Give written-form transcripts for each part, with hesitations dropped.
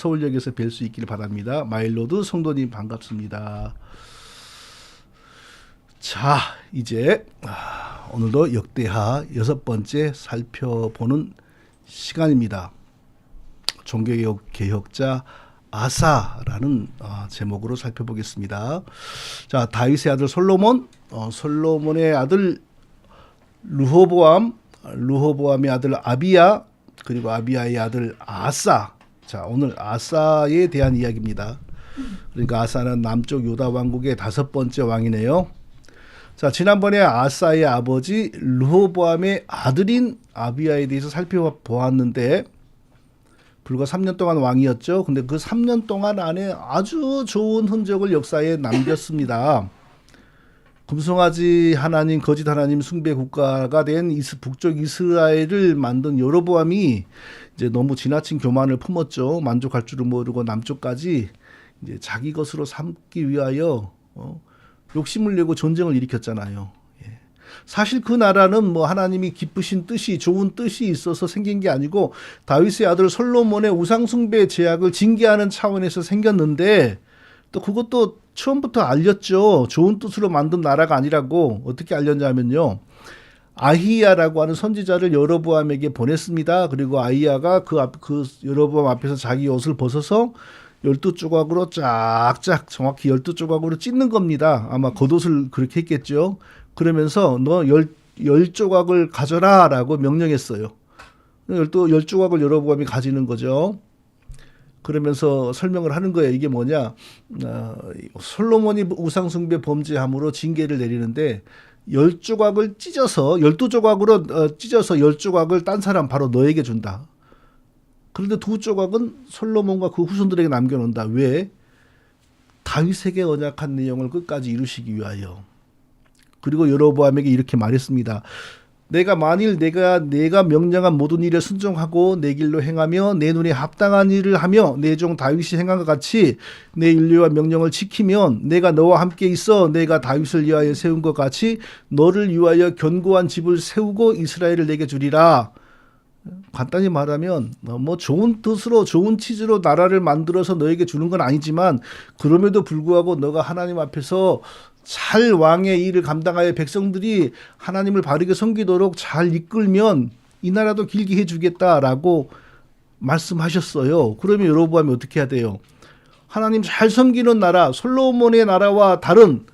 서울역에서 뵐 수 있기를 바랍니다. 마일로드 성도님 반갑습니다. 자, 이제 오늘도 역대하 6번째 살펴보는 시간입니다. 종교개혁자 아사라는 제목으로 살펴보겠습니다. 자, 다윗의 아들 솔로몬, 솔로몬의 아들 르호보암의 아들 아비야, 그리고 아비야의 아들 아사. 자, 오늘 아사에 대한 이야기입니다. 그러니까 아사는 남쪽 유다 왕국의 5번째 왕이네요. 자, 지난번에 아사의 아버지 르호보암의 아들인 아비야에 대해서 살펴보았는데 불과 3년 동안 왕이었죠. 근데 그 3년 동안 안에 아주 좋은 흔적을 역사에 남겼습니다. 금송아지 하나님, 거짓 하나님 숭배 국가가 된 북쪽 이스라엘을 만든 여로보암이 이제 너무 지나친 교만을 품었죠. 만족할 줄을 모르고 남쪽까지 이제 자기 것으로 삼기 위하여 욕심을 내고 전쟁을 일으켰잖아요. 예. 사실 그 나라는 뭐 하나님이 기쁘신 뜻이, 좋은 뜻이 있어서 생긴 게 아니고 다윗의 아들 솔로몬의 우상 숭배 제약을 징계하는 차원에서 생겼는데 또 그것도 처음부터 알렸죠. 좋은 뜻으로 만든 나라가 아니라고. 어떻게 알렸냐면요. 아히야라고 하는 선지자를 여로보암에게 보냈습니다. 그리고 아히야가 그 여로보암 앞에서 자기 옷을 벗어서 12조각으로 쫙쫙 정확히 12조각으로 찢는 겁니다. 아마 겉옷을 그렇게 했겠죠. 그러면서 너 10조각을 가져라 라고 명령했어요. 10조각을 여로보암이 가지는 거죠. 그러면서 설명을 하는 거예요. 이게 뭐냐. 솔로몬이 우상숭배 범죄함으로 징계를 내리는데 10조각을 찢어서 12조각으로 찢어서 10조각을 딴 사람 바로 너에게 준다. 그런데 2조각은 솔로몬과 그 후손들에게 남겨놓는다. 왜? 다윗에게 언약한 내용을 끝까지 이루시기 위하여. 그리고 여로보암에게 이렇게 말했습니다. 만일 내가 명령한 모든 일에 순종하고 내 길로 행하며 내 눈에 합당한 일을 하며 내 종 다윗이 행한 것 같이 내 윤례와 명령을 지키면 내가 너와 함께 있어 내가 다윗을 위하여 세운 것 같이 너를 위하여 견고한 집을 세우고 이스라엘을 내게 주리라. 간단히 말하면 뭐 좋은 뜻으로 좋은 취지로 나라를 만들어서 너에게 주는 건 아니지만 그럼에도 불구하고 너가 하나님 앞에서 잘 왕의 일을 감당하여 백성들이 하나님을 바르게 섬기도록 잘 이끌면 이 나라도 길게 해주겠다라고 말씀하셨어요. 그러면 여로보암이 어떻게 해야 돼요? 하나님 잘 섬기는 나라, 솔로몬의 나라와 다른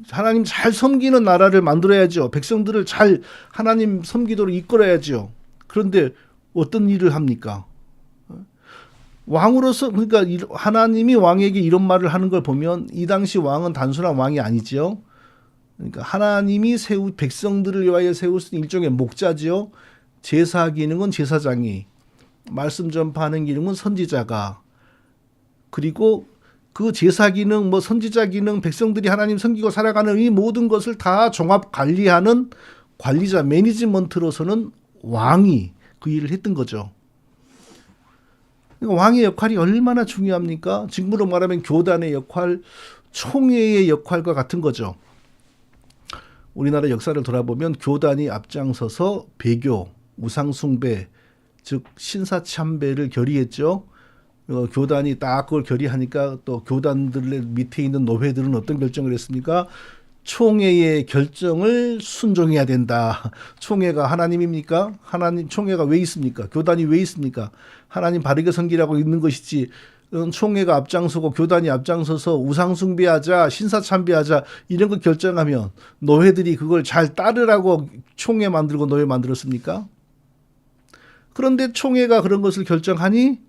하나님 잘 섬기는 나라를 만들어야죠. 백성들을 잘 하나님 섬기도록 이끌어야죠. 그런데 어떤 일을 합니까? 왕으로서, 그러니까 하나님이 왕에게 이런 말을 하는 걸 보면 이 당시 왕은 단순한 왕이 아니지요. 그러니까 하나님이 백성들을 위하여 세우신 일종의 목자지요. 제사 기능은 제사장이, 말씀 전파하는 기능은 선지자가, 그리고 그 제사 기능, 뭐 선지자 기능, 백성들이 하나님 섬기고 살아가는 이 모든 것을 다 종합 관리하는 관리자, 매니지먼트로서는 왕이 그 일을 했던 거죠. 왕의 역할이 얼마나 중요합니까? 지금으로 말하면 교단의 역할, 총회의 역할과 같은 거죠. 우리나라 역사를 돌아보면 교단이 앞장서서 배교, 우상숭배, 즉 신사참배를 결의했죠. 교단이 딱 그걸 결의하니까 또 교단들 밑에 있는 노회들은 어떤 결정을 했습니까? 총회의 결정을 순종해야 된다. 총회가 하나님입니까? 총회가 왜 있습니까? 교단이 왜 있습니까? 하나님 바르게 섬기라고 있는 것이지. 총회가 앞장서고 교단이 앞장서서 우상숭배하자, 신사참배하자 이런 거 결정하면 노회들이 그걸 잘 따르라고 총회 만들고 노회 만들었습니까? 그런데 총회가 그런 것을 결정하니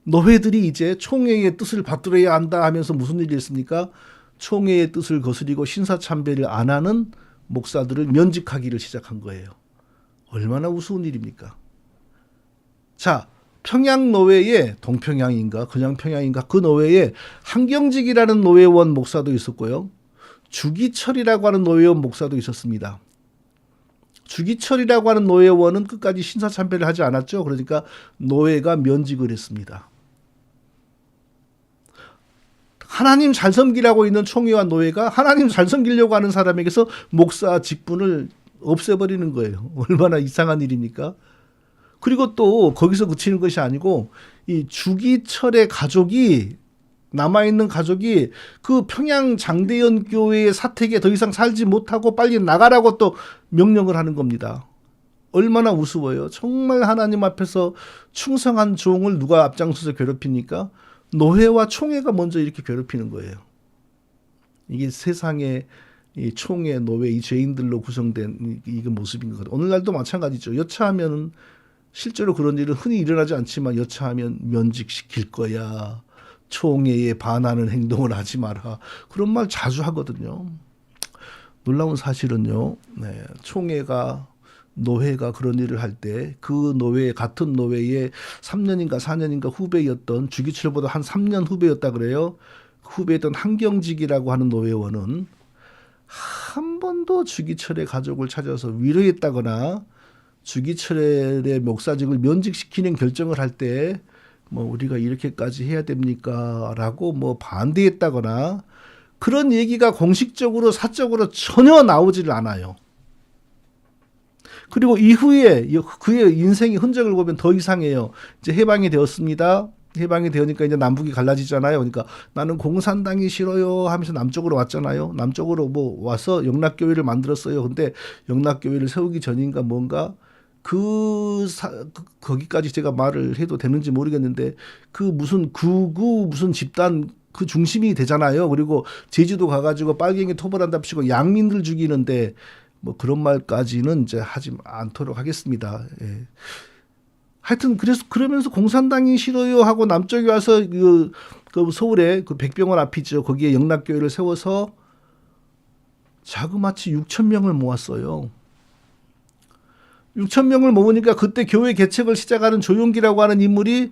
노회들이 이제 총회의 뜻을 받들어야 한다 하면서 무슨 일이 있습니까? 총회의 뜻을 거스리고 신사참배를 안 하는 목사들을 면직하기를 시작한 거예요. 얼마나 우스운 일입니까? 자, 평양 노회에 동평양인가 그냥 평양인가 그 노회에 한경직이라는 노회원 목사도 있었고요. 주기철이라고 하는 노회원 목사도 있었습니다. 주기철이라고 하는 노회원은 끝까지 신사참배를 하지 않았죠. 그러니까 노회가 면직을 했습니다. 하나님 잘 섬기라고 있는 총회와 노회가 하나님 잘 섬기려고 하는 사람에게서 목사 직분을 없애버리는 거예요. 얼마나 이상한 일입니까? 그리고 또 거기서 그치는 것이 아니고 이 주기철의 가족이 남아있는 가족이 그 평양 장대연 교회의 사택에 더 이상 살지 못하고 빨리 나가라고 또 명령을 하는 겁니다. 얼마나 우스워요. 정말 하나님 앞에서 충성한 종을 누가 앞장서서 괴롭힙니까? 노회와 총회가 먼저 이렇게 괴롭히는 거예요. 이게 세상의 이 총회, 노회, 이 죄인들로 구성된 이게 모습인 것 같아요. 오늘날도 마찬가지죠. 여차하면 실제로 그런 일은 흔히 일어나지 않지만 여차하면 면직시킬 거야. 총회에 반하는 행동을 하지 마라. 그런 말 자주 하거든요. 놀라운 사실은요. 네, 총회가 노회가 그런 일을 할 때 그 노회 같은 노회에 3년인가 4년인가 후배였던 주기철보다 한 3년 후배였다 그래요. 후배였던 한경직이라고 하는 노회원은 한 번도 주기철의 가족을 찾아서 위로했다거나 주기철의 목사직을 면직시키는 결정을 할 때 뭐 우리가 이렇게까지 해야 됩니까라고 뭐 반대했다거나 그런 얘기가 공식적으로 사적으로 전혀 나오지를 않아요. 그리고 이후에 그의 인생의 흔적을 보면 더 이상해요. 이제 해방이 되었습니다. 해방이 되니까 이제 남북이 갈라지잖아요. 그러니까 나는 공산당이 싫어요 하면서 남쪽으로 왔잖아요. 남쪽으로 뭐 와서 영락교회를 만들었어요. 근데 영락교회를 세우기 전인가 뭔가 거기까지 제가 말을 해도 되는지 모르겠는데 그 무슨 구구 무슨 집단 그 중심이 되잖아요. 그리고 제주도 가가지고 빨갱이 토벌한답시고 양민들 죽이는데 뭐 그런 말까지는 이제 하지 않도록 하겠습니다. 예. 하여튼 그러면서 공산당이 싫어요 하고 남쪽에 와서 그 서울에 그 백병원 앞이죠. 거기에 영락교회를 세워서 자그마치 6천 명을 모았어요. 6천 명을 모으니까 그때 교회 개척을 시작하는 조용기라고 하는 인물이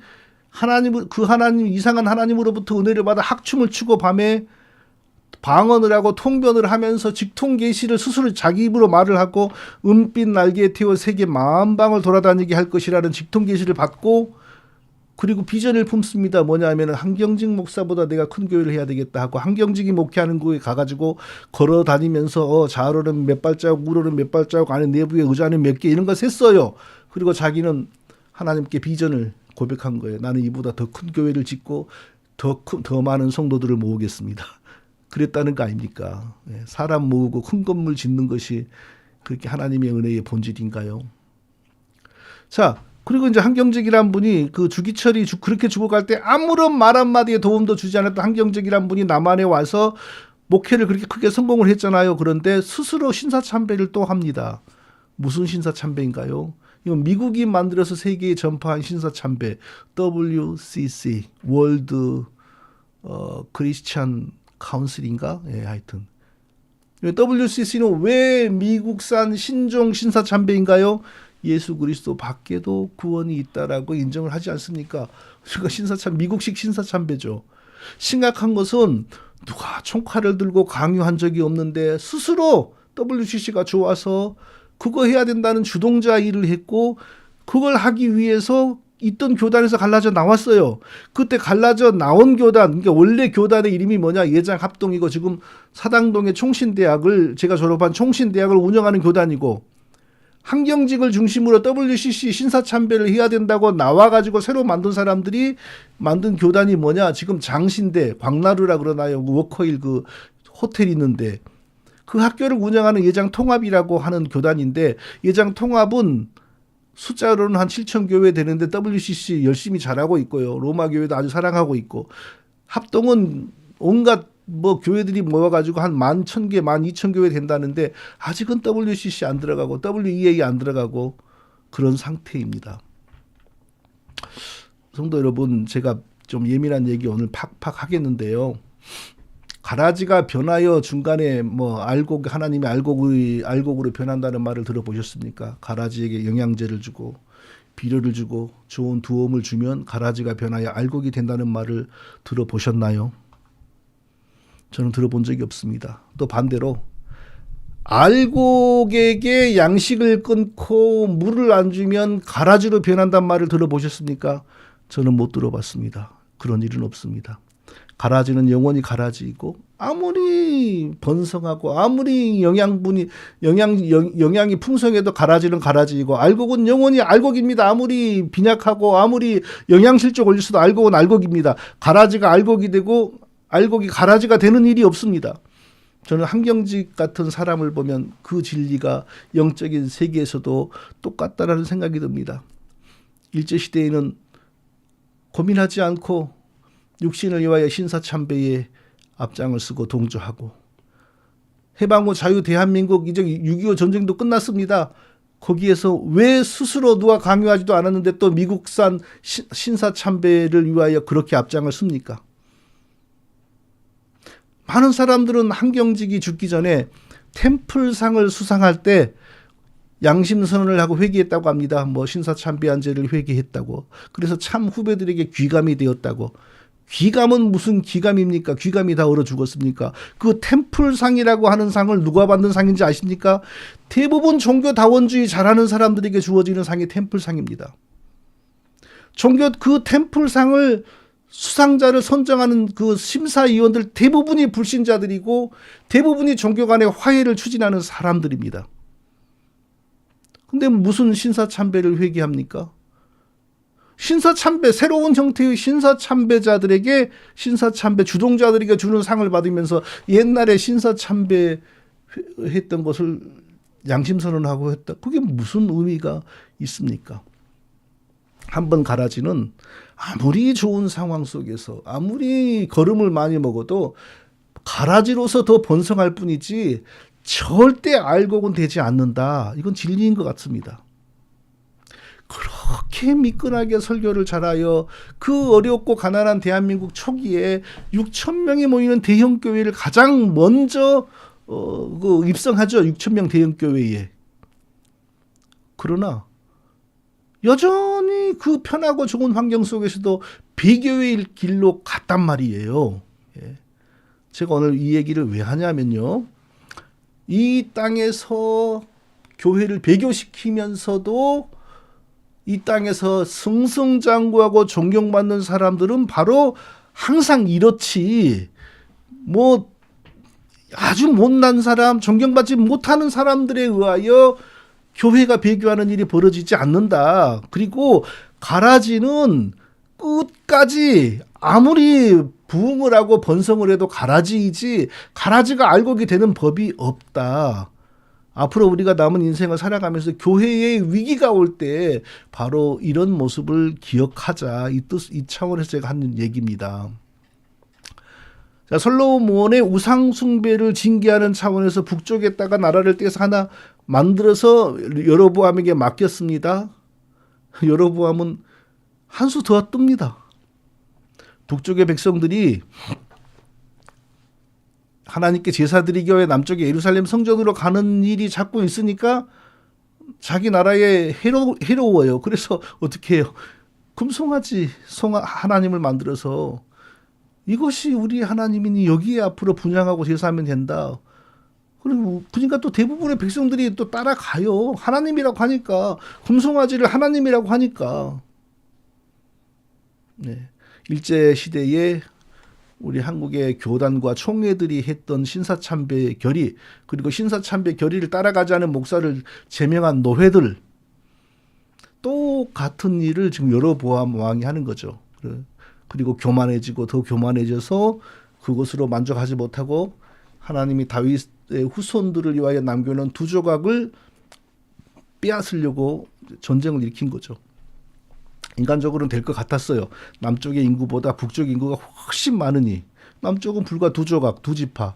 하나님 이상한 하나님으로부터 은혜를 받아 학춤을 추고 밤에 방언을 하고 통변을 하면서 직통 계시를 스스로 자기 입으로 말을 하고 은빛 날개에 태워 세계 만방을 돌아다니게 할 것이라는 직통 계시를 받고 그리고 비전을 품습니다. 뭐냐면은 한경직 목사보다 내가 큰 교회를 해야 되겠다 하고 한경직이 목회하는 곳에 가가지고 걸어 다니면서 좌로는 몇 발자국 우로는 몇 발자국 안에 내부에 의자는 몇 개 이런 거 셌어요. 그리고 자기는 하나님께 비전을 고백한 거예요. 나는 이보다 더 큰 교회를 짓고 더 많은 성도들을 모으겠습니다. 그랬다는 거 아닙니까? 사람 모으고 큰 건물 짓는 것이 그렇게 하나님의 은혜의 본질인가요? 자, 그리고 이제 한경직이란 분이 그 주기철이 그렇게 죽어갈 때 아무런 말 한마디에 도움도 주지 않았던 한경직이란 분이 남한에 와서 목회를 그렇게 크게 성공을 했잖아요. 그런데 스스로 신사참배를 또 합니다. 무슨 신사참배인가요? 이건 미국이 만들어서 세계에 전파한 신사참배 WCC 월드 크리스찬 카운슬인가? 예, 하여튼 WCC는 왜 미국산 신종 신사참배인가요? 예수 그리스도 밖에도 구원이 있다라고 인정을 하지 않습니까? 그러니까 미국식 신사참배죠. 심각한 것은 누가 총칼을 들고 강요한 적이 없는데 스스로 WCC가 좋아서 그거 해야 된다는 주동자 일을 했고 그걸 하기 위해서 있던 교단에서 갈라져 나왔어요. 그때 갈라져 나온 교단, 그러니까 원래 교단의 이름이 뭐냐? 예장합동이고 지금 사당동의 총신대학을 제가 졸업한 총신대학을 운영하는 교단이고 한경직을 중심으로 WCC 신사참배를 해야 된다고 나와가지고 새로 만든 사람들이 만든 교단이 뭐냐? 지금 장신대, 광나루라 그러나요? 워커힐 그 호텔 있는데 그 학교를 운영하는 예장통합이라고 하는 교단인데 예장통합은 숫자로는 한 7천 교회 되는데 WCC 열심히 잘하고 있고요. 로마 교회도 아주 사랑하고 있고 합동은 온갖 뭐 교회들이 모여가지고 한 11,000개, 12,000교회 된다는데 아직은 WCC 안 들어가고 WEA 안 들어가고 그런 상태입니다. 성도 여러분, 제가 좀 예민한 얘기 오늘 팍팍 하겠는데요. 가라지가 변하여 중간에 뭐 하나님의 알곡으로 변한다는 말을 들어보셨습니까? 가라지에게 영양제를 주고 비료를 주고 좋은 두엄을 주면 가라지가 변하여 알곡이 된다는 말을 들어보셨나요? 저는 들어본 적이 없습니다. 또 반대로 알곡에게 양식을 끊고 물을 안 주면 가라지로 변한다는 말을 들어보셨습니까? 저는 못 들어봤습니다. 그런 일은 없습니다. 가라지는 영원히 가라지이고 아무리 번성하고 아무리 영양이 풍성해도 가라지는 가라지이고 알곡은 영원히 알곡입니다. 아무리 빈약하고 아무리 영양실조 걸릴 수도 알곡은 알곡입니다. 가라지가 알곡이 되고 알곡이 가라지가 되는 일이 없습니다. 저는 한경직 같은 사람을 보면 그 진리가 영적인 세계에서도 똑같다라는 생각이 듭니다. 일제시대에는 고민하지 않고 육신을 위하여 신사참배에 앞장을 쓰고 동조하고, 해방 후 자유 대한민국 이제 6.25 전쟁도 끝났습니다. 거기에서 왜 스스로 누가 강요하지도 않았는데 또 미국산 신사참배를 위하여 그렇게 앞장을 씁니까? 많은 사람들은 한경직이 죽기 전에 템플상을 수상할 때 양심선언을 하고 회개했다고 합니다. 뭐 신사참배한 죄를 회개했다고. 그래서 참 후배들에게 귀감이 되었다고. 귀감은 무슨 귀감입니까? 귀감이 다 얼어 죽었습니까? 그 템플상이라고 하는 상을 누가 받는 상인지 아십니까? 대부분 종교다원주의 잘하는 사람들에게 주어지는 상이 템플상입니다. 그 템플상을 수상자를 선정하는 그 심사위원들 대부분이 불신자들이고 대부분이 종교 간의 화해를 추진하는 사람들입니다. 근데 무슨 신사참배를 회개합니까? 신사참배, 새로운 형태의 신사참배자들에게, 신사참배 주동자들에게 주는 상을 받으면서 옛날에 신사참배 했던 것을 양심선언하고 했다. 그게 무슨 의미가 있습니까? 한번 가라지는 아무리 좋은 상황 속에서 아무리 거름을 많이 먹어도 가라지로서 더 번성할 뿐이지 절대 알곡은 되지 않는다. 이건 진리인 것 같습니다. 그렇게 미끈하게 설교를 잘하여 그 어렵고 가난한 대한민국 초기에 6,000명이 모이는 대형교회를 가장 먼저 입성하죠. 6,000명 대형교회에. 그러나 여전히 그 편하고 좋은 환경 속에서도 비교회의 길로 갔단 말이에요. 제가 오늘 이 얘기를 왜 하냐면요. 이 땅에서 교회를 배교시키면서도 이 땅에서 승승장구하고 존경받는 사람들은 바로 항상 이렇지, 뭐 아주 못난 사람, 존경받지 못하는 사람들에 의하여 교회가 배교하는 일이 벌어지지 않는다. 그리고 가라지는 끝까지 아무리 부흥을 하고 번성을 해도 가라지이지 가라지가 알곡이 되는 법이 없다. 앞으로 우리가 남은 인생을 살아가면서 교회의 위기가 올 때 바로 이런 모습을 기억하자. 이 차원에서 제가 하는 얘기입니다. 자, 솔로몬의 우상 숭배를 징계하는 차원에서 북쪽에다가 나라를 떼서 하나 만들어서 여로보암에게 맡겼습니다. 여로보암은 한 수 더 뜹니다. 북쪽의 백성들이 하나님께 제사 드리기 위해 남쪽에 예루살렘 성전으로 가는 일이 자꾸 있으니까 자기 나라에 해로워요. 그래서 어떻게 해요? 금송아지 하나님을 만들어서 이것이 우리 하나님이니 여기에 앞으로 분향하고 제사하면 된다. 그러니까 또 대부분의 백성들이 또 따라가요. 하나님이라고 하니까. 금송아지를 하나님이라고 하니까. 네. 일제시대에 우리 한국의 교단과 총회들이 했던 신사참배 결의, 그리고 신사참배 결의를 따라가지 않은 목사를 제명한 노회들, 똑같은 일을 지금 여로보암 왕이 하는 거죠. 그리고 교만해지고 더 교만해져서 그것으로 만족하지 못하고 하나님이 다윗의 후손들을 위하여 남겨놓은 두 조각을 빼앗으려고 전쟁을 일으킨 거죠. 인간적으로는 될 것 같았어요. 남쪽의 인구보다 북쪽의 인구가 훨씬 많으니 남쪽은 불과 두 조각, 두 지파,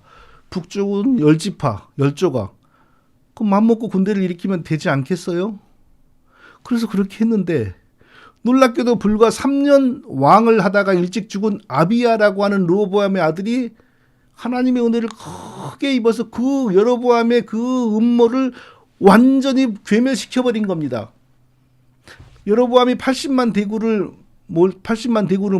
북쪽은 10지파, 10조각. 그럼 맘먹고 군대를 일으키면 되지 않겠어요? 그래서 그렇게 했는데 놀랍게도 불과 3년 왕을 하다가 일찍 죽은 아비야라고 하는 르호보암의 아들이 하나님의 은혜를 크게 입어서 그 여로보암의 그 음모를 완전히 괴멸시켜버린 겁니다. 여로보암이 80만 대구를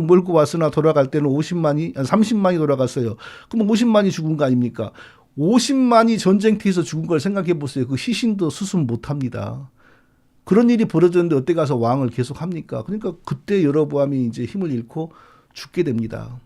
몰고 왔으나 돌아갈 때는 30만이 돌아갔어요. 그럼 50만이 죽은 거 아닙니까? 50만이 전쟁터에서 죽은 걸 생각해 보세요. 그 시신도 수습 못 합니다. 그런 일이 벌어졌는데 어디 가서 왕을 계속 합니까? 그러니까 그때 여로보암이 이제 힘을 잃고 죽게 됩니다.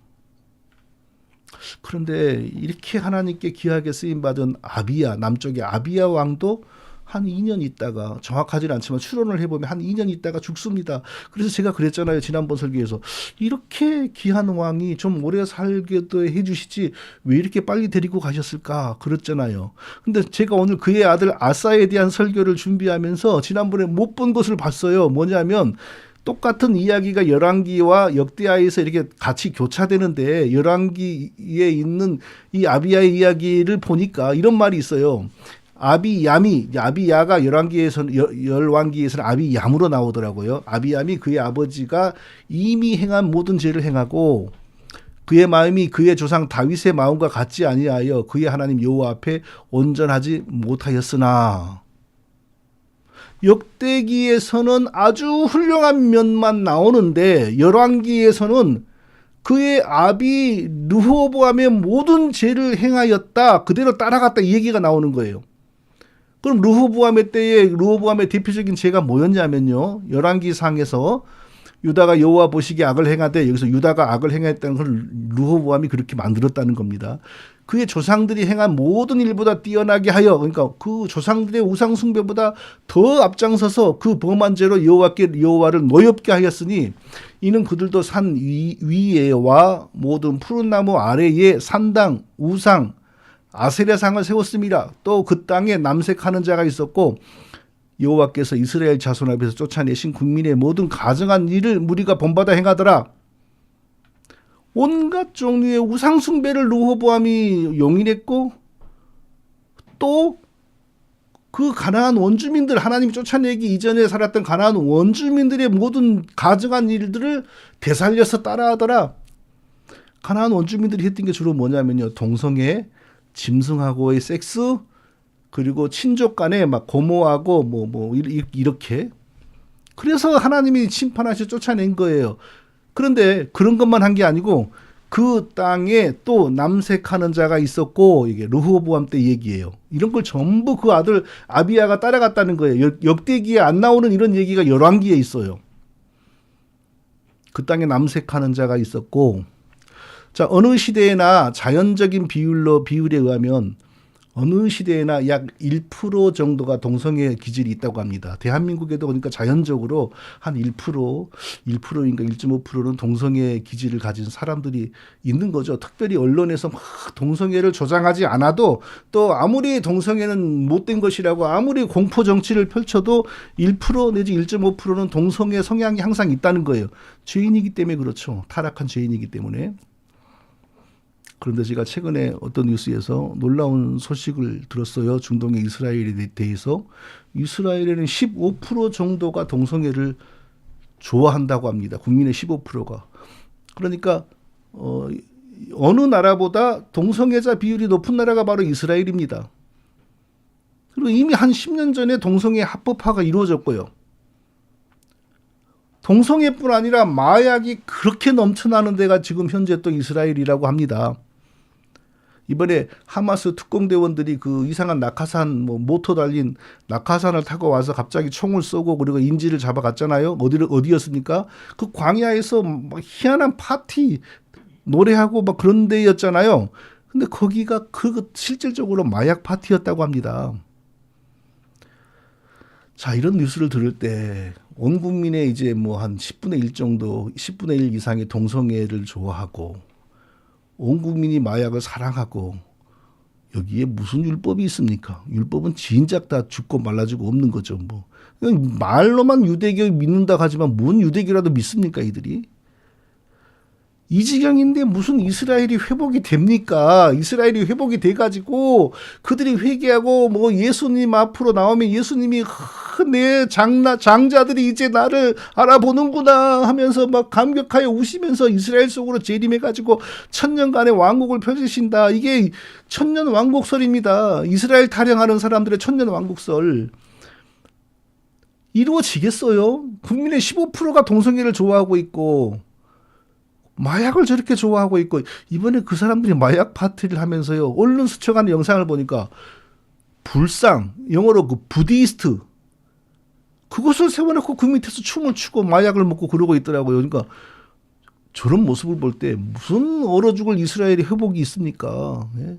그런데 이렇게 하나님께 귀하게 쓰임받은 아비야, 남쪽의 아비야 왕도 한 2년 있다가, 정확하지는 않지만 추론을 해보면 한 2년 있다가 죽습니다. 그래서 제가 그랬잖아요. 지난번 설교에서. 이렇게 귀한 왕이 좀 오래 살게도 해주시지 왜 이렇게 빨리 데리고 가셨을까? 그랬잖아요. 근데 제가 오늘 그의 아들 아사에 대한 설교를 준비하면서 지난번에 못 본 것을 봤어요. 뭐냐면 똑같은 이야기가 열왕기와 역대하에서 이렇게 같이 교차되는데, 열왕기에 있는 이 아비야의 이야기를 보니까 이런 말이 있어요. 아비야가 열왕기에서는 아비얌으로 나오더라고요. 아비얌이 그의 아버지가 이미 행한 모든 죄를 행하고 그의 마음이 그의 조상 다윗의 마음과 같지 아니하여 그의 하나님 여호와 앞에 온전하지 못하였으나, 역대기에서는 아주 훌륭한 면만 나오는데 열왕기에서는 그의 아비 르호보암의 모든 죄를 행하였다, 그대로 따라갔다, 이 얘기가 나오는 거예요. 그럼 르호보암의 대표적인 죄가 뭐였냐면요, 열왕기상에서 유다가 여호와 보시기에 악을 행하되, 여기서 유다가 악을 행했다는 걸 르호보암이 그렇게 만들었다는 겁니다. 그의 조상들이 행한 모든 일보다 뛰어나게 하여, 그러니까 그 조상들의 우상 숭배보다 더 앞장서서 그 범한 죄로 여호와를 노엽게 하였으니, 이는 그들도 산 위에와 모든 푸른 나무 아래에 산당, 우상, 아세라상을 세웠습니다. 또 그 땅에 남색하는 자가 있었고, 여호와께서 이스라엘 자손 앞에서 쫓아내신 국민의 모든 가증한 일을 무리가 본받아 행하더라. 온갖 종류의 우상 숭배를 르호보암이 용인했고, 또 그 가나안 원주민들, 하나님이 쫓아내기 이전에 살았던 가나안 원주민들의 모든 가증한 일들을 되살려서 따라하더라. 가나안 원주민들이 했던 게 주로 뭐냐면요, 동성애, 짐승하고의 섹스, 그리고 친족 간에 막 고모하고 이렇게. 그래서 하나님이 심판하셔 쫓아낸 거예요. 그런데 그런 것만 한 게 아니고 그 땅에 또 남색하는 자가 있었고, 이게 르호보암 때 얘기예요. 이런 걸 전부 그 아들 아비야가 따라갔다는 거예요. 역대기에 안 나오는 이런 얘기가 열왕기에 있어요. 그 땅에 남색하는 자가 있었고, 자, 어느 시대에나 자연적인 비율에 의하면 어느 시대에나 약 1% 정도가 동성애 기질이 있다고 합니다. 대한민국에도 그러니까 자연적으로 한 1%인가 1.5%는 동성애 기질을 가진 사람들이 있는 거죠. 특별히 언론에서 막 동성애를 조장하지 않아도, 또 아무리 동성애는 못된 것이라고 아무리 공포 정치를 펼쳐도 1% 내지 1.5%는 동성애 성향이 항상 있다는 거예요. 죄인이기 때문에 그렇죠. 타락한 죄인이기 때문에. 그런데 제가 최근에 어떤 뉴스에서 놀라운 소식을 들었어요. 중동의 이스라엘에 대해서. 이스라엘에는 15% 정도가 동성애를 좋아한다고 합니다. 국민의 15%가. 그러니까 어느 나라보다 동성애자 비율이 높은 나라가 바로 이스라엘입니다. 그리고 이미 한 10년 전에 동성애 합법화가 이루어졌고요. 동성애뿐 아니라 마약이 그렇게 넘쳐나는 데가 지금 현재 또 이스라엘이라고 합니다. 이번에 하마스 특공대원들이 그 이상한 낙하산, 모터 달린 낙하산을 타고 와서 갑자기 총을 쏘고 그리고 인질을 잡아갔잖아요. 어디였습니까? 그 광야에서 막 희한한 파티, 노래하고 막 그런 데였잖아요. 근데 거기가 실질적으로 마약 파티였다고 합니다. 자, 이런 뉴스를 들을 때 온 국민의 이제 한 10분의 1 정도, 10분의 1 이상이 동성애를 좋아하고, 온 국민이 마약을 사랑하고, 여기에 무슨 율법이 있습니까? 율법은 진작 다 죽고 말라지고 없는 거죠. 그냥 말로만 유대교 믿는다 하지만 뭔 유대교라도 믿습니까, 이들이? 이 지경인데 무슨 이스라엘이 회복이 됩니까? 이스라엘이 회복이 돼가지고 그들이 회개하고 예수님 앞으로 나오면 예수님이 내 장자들이 이제 나를 알아보는구나 하면서 막 감격하여 우시면서 이스라엘 속으로 재림해가지고 천년간의 왕국을 펼치신다. 이게 천년 왕국설입니다. 이스라엘 타령하는 사람들의 천년 왕국설. 이루어지겠어요? 국민의 15%가 동성애를 좋아하고 있고 마약을 저렇게 좋아하고 있고, 이번에 그 사람들이 마약 파티를 하면서요, 언론 스쳐가는 영상을 보니까 불상, 영어로 그 부디스트, 그것을 세워놓고 그 밑에서 춤을 추고 마약을 먹고 그러고 있더라고요. 그러니까 저런 모습을 볼 때 무슨 얼어 죽을 이스라엘의 회복이 있습니까? 예?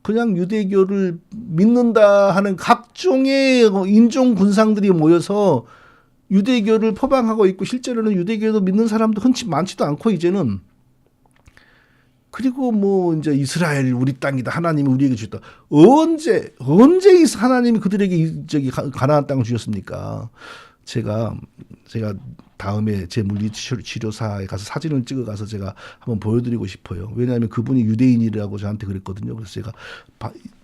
그냥 유대교를 믿는다 하는 각종의 인종 군상들이 모여서 유대교를 포방하고 있고 실제로는 유대교도 믿는 사람도 흔치 많지도 않고 이제는. 그리고 뭐 이제 이스라엘 우리 땅이다. 하나님이 우리에게 주셨다. 언제 하나님이 그들에게 저기 가나안 땅을 주셨습니까? 제가 다음에 제 물리치료사에 가서 사진을 찍어 가서 제가 한번 보여드리고 싶어요. 왜냐하면 그분이 유대인이라고 저한테 그랬거든요. 그래서 제가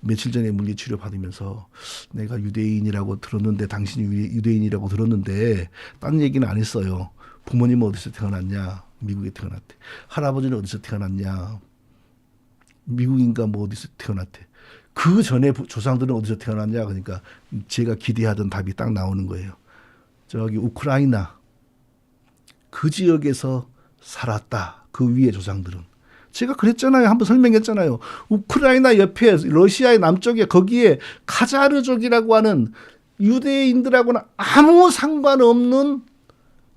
며칠 전에 물리치료 받으면서 내가 유대인이라고 들었는데 당신이 유대인이라고 들었는데 딴 얘기는 안 했어요. 부모님은 어디서 태어났냐? 미국에 태어났대. 할아버지는 어디서 태어났냐? 미국인가 뭐 어디서 태어났대. 그 전에 조상들은 어디서 태어났냐? 그러니까 제가 기대하던 답이 딱 나오는 거예요. 저기 우크라이나 그 지역에서 살았다. 그 위에 조상들은. 제가 그랬잖아요. 한번 설명했잖아요. 우크라이나 옆에 러시아의 남쪽에 거기에 카자르족이라고 하는 유대인들하고는 아무 상관없는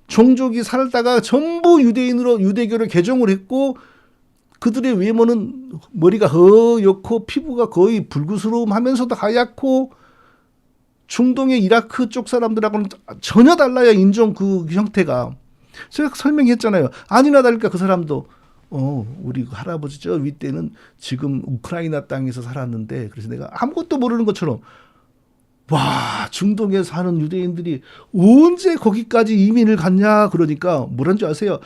종족이 살다가 전부 유대인으로 유대교를 개종을 했고 그들의 외모는 머리가 허옇고 피부가 거의 불구스러움하면서도 하얗고 중동의 이라크 쪽 사람들하고는 전혀 달라요. 인종 그 형태가. 제가 설명했잖아요. 아니나 다를까 그 사람도 우리 할아버지 저 윗대는 지금 우크라이나 땅에서 살았는데 그래서 내가 아무것도 모르는 것처럼 와 중동에 사는 유대인들이 언제 거기까지 이민을 갔냐 그러니까 뭐란 줄 아세요?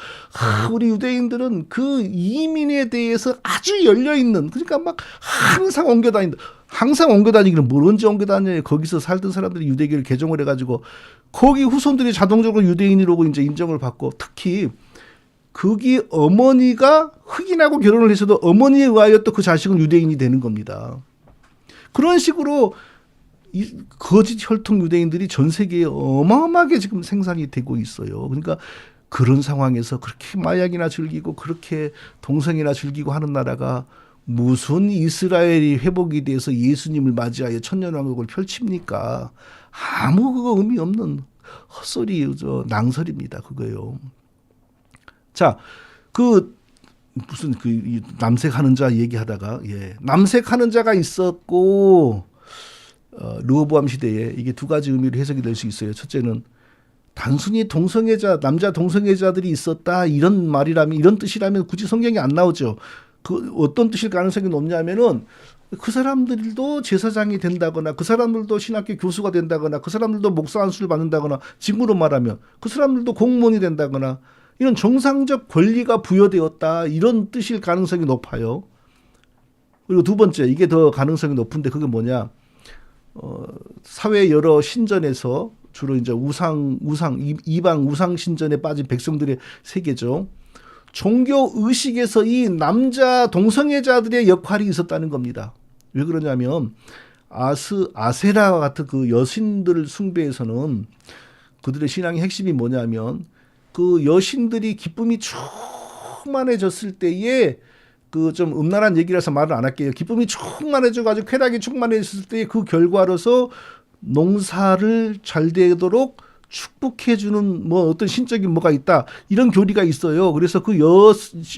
우리 유대인들은 그 이민에 대해서 아주 열려있는 그러니까 막 항상 옮겨 다닌다. 항상 옮겨 다니기는 뭘 언제 옮겨 다녀요. 거기서 살던 사람들이 유대교를 개종을 해가지고 거기 후손들이 자동적으로 유대인이라고 이제 인정을 받고 특히 거기 어머니가 흑인하고 결혼을 했어도 어머니에 의하여 또 그 자식은 유대인이 되는 겁니다. 그런 식으로 이 거짓 혈통 유대인들이 전 세계에 어마어마하게 지금 생산이 되고 있어요. 그러니까 그런 상황에서 그렇게 마약이나 즐기고 그렇게 동성이나 즐기고 하는 나라가 무슨 이스라엘이 회복이 돼서 예수님을 맞이하여 천년왕국을 펼칩니까? 아무 그거 의미 없는 헛소리, 낭설입니다. 그거요. 자, 무슨 남색하는 자 얘기하다가 남색하는 자가 있었고 르호보암 시대에 이게 두 가지 의미로 해석이 될 수 있어요. 첫째는 단순히 남자 동성애자들이 있었다 이런 말이라면 이런 뜻이라면 굳이 성경에 안 나오죠. 그 어떤 뜻일 가능성이 높냐면은 그 사람들도 제사장이 된다거나 그 사람들도 신학교 교수가 된다거나 그 사람들도 목사 안수를 받는다거나 지금으로 말하면 그 사람들도 공무원이 된다거나 이런 정상적 권리가 부여되었다 이런 뜻일 가능성이 높아요. 그리고 두 번째 이게 더 가능성이 높은데 그게 뭐냐? 사회 여러 신전에서 주로 이제 이방 우상 신전에 빠진 백성들의 세계죠. 종교 의식에서 이 남자 동성애자들의 역할이 있었다는 겁니다. 왜 그러냐면 아세라 같은 그 여신들 숭배에서는 그들의 신앙의 핵심이 뭐냐면 그 여신들이 기쁨이 충만해졌을 때에 그 좀 음란한 얘기라서 말을 안 할게요. 기쁨이 충만해져가지고 쾌락이 충만해졌을 때 그 결과로서 농사를 잘 되도록 축복해주는 뭐 어떤 신적인 뭐가 있다 이런 교리가 있어요. 그래서 그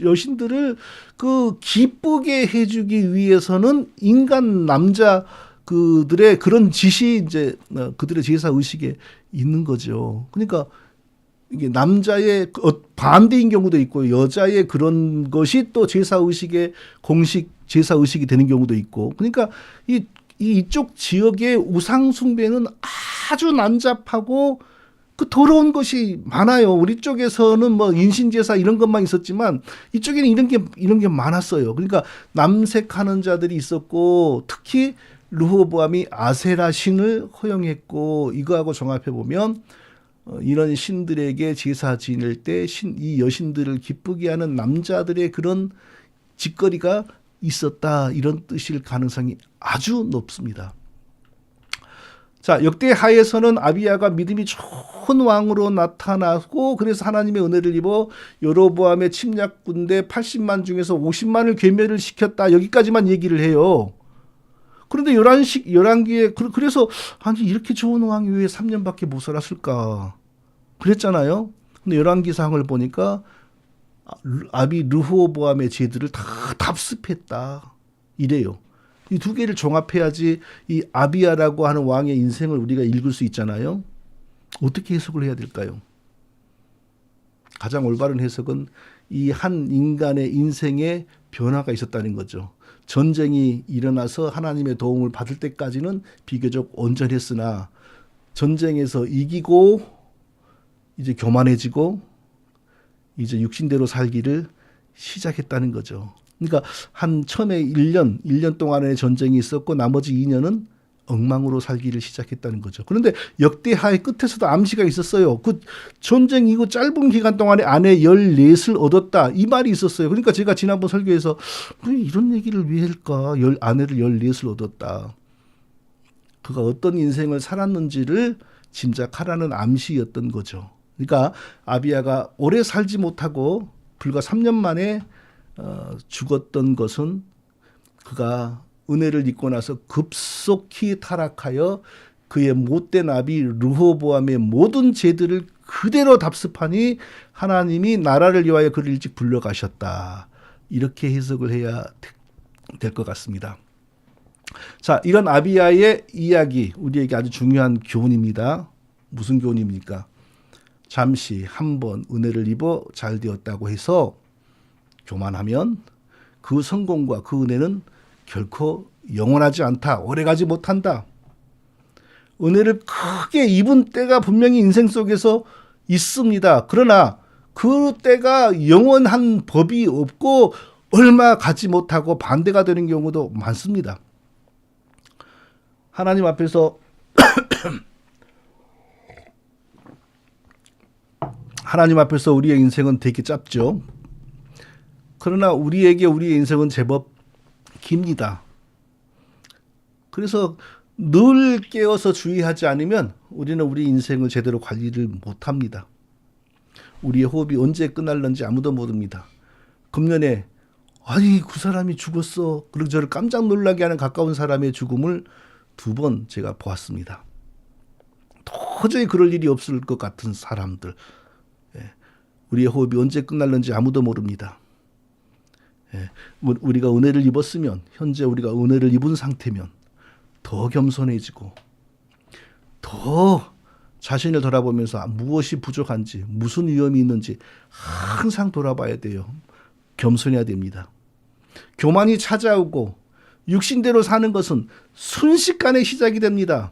여신들을 그 기쁘게 해주기 위해서는 인간 남자 그들의 그런 짓이 이제 그들의 제사 의식에 있는 거죠. 그러니까 이게 남자의 반대인 경우도 있고 여자의 그런 것이 또 제사 의식의 공식 제사 의식이 되는 경우도 있고 그러니까 이쪽 지역의 우상 숭배는 아주 난잡하고 그 더러운 것이 많아요. 우리 쪽에서는 뭐 인신제사 이런 것만 있었지만 이쪽에는 이런 게 많았어요. 그러니까 남색하는 자들이 있었고 특히 르호보암이 아세라 신을 허용했고 이거하고 종합해 보면 이런 신들에게 제사 지낼 때 이 여신들을 기쁘게 하는 남자들의 그런 짓거리가 있었다 이런 뜻일 가능성이 아주 높습니다. 자, 역대하에서는 아비야가 믿음이 좋은 왕으로 나타나고 그래서 하나님의 은혜를 입어 여로보암의 침략 군대 80만 중에서 50만을 괴멸을 시켰다 여기까지만 얘기를 해요. 그런데 11기에 그래서 아니 이렇게 좋은 왕이 왜 3년밖에 못 살았을까 그랬잖아요. 근데 11기상을 보니까 아비 르호보암의 제들을 다 답습했다. 이래요. 이 두 개를 종합해야지 이 아비야라고 하는 왕의 인생을 우리가 읽을 수 있잖아요. 어떻게 해석을 해야 될까요? 가장 올바른 해석은 이 한 인간의 인생에 변화가 있었다는 거죠. 전쟁이 일어나서 하나님의 도움을 받을 때까지는 비교적 온전했으나 전쟁에서 이기고 이제 교만해지고 이제 육신대로 살기를 시작했다는 거죠. 그러니까 한 처음에 1년 동안의 전쟁이 있었고 나머지 2년은 엉망으로 살기를 시작했다는 거죠. 그런데 역대하의 끝에서도 암시가 있었어요. 그 전쟁 이후 짧은 기간 동안에 아내 14을 얻었다. 이 말이 있었어요. 그러니까 제가 지난번 설교에서 왜 이런 얘기를 왜 할까? 아내를 14을 얻었다. 그가 어떤 인생을 살았는지를 짐작하라는 암시였던 거죠. 그러니까 아비야가 오래 살지 못하고 불과 3년 만에 죽었던 것은 그가 은혜를 잊고 나서 급속히 타락하여 그의 못된 아비 르호보암의 모든 죄들을 그대로 답습하니 하나님이 나라를 위하여 그를 일찍 불러가셨다. 이렇게 해석을 해야 될 것 같습니다. 자, 이런 아비야의 이야기 우리에게 아주 중요한 교훈입니다. 무슨 교훈입니까? 잠시 한번 은혜를 입어 잘 되었다고 해서 교만하면 그 성공과 그 은혜는 결코 영원하지 않다. 오래가지 못한다. 은혜를 크게 입은 때가 분명히 인생 속에서 있습니다. 그러나 그 때가 영원한 법이 없고 얼마 가지 못하고 반대가 되는 경우도 많습니다. 하나님 앞에서 하나님 앞에서 우리의 인생은 되게 짧죠. 그러나 우리에게 우리의 인생은 제법 깁니다. 그래서 늘 깨어서 주의하지 않으면 우리는 우리 인생을 제대로 관리를 못합니다. 우리의 호흡이 언제 끝날는지 아무도 모릅니다. 금년에 아니 그 사람이 죽었어. 그리고 저를 깜짝 놀라게 하는 가까운 사람의 죽음을 2번 제가 보았습니다. 도저히 그럴 일이 없을 것 같은 사람들. 우리의 호흡이 언제 끝날는지 아무도 모릅니다. 우리가 은혜를 입었으면 현재 우리가 은혜를 입은 상태면 더 겸손해지고 더 자신을 돌아보면서 무엇이 부족한지 무슨 위험이 있는지 항상 돌아봐야 돼요. 겸손해야 됩니다. 교만이 찾아오고 육신대로 사는 것은 순식간에 시작이 됩니다.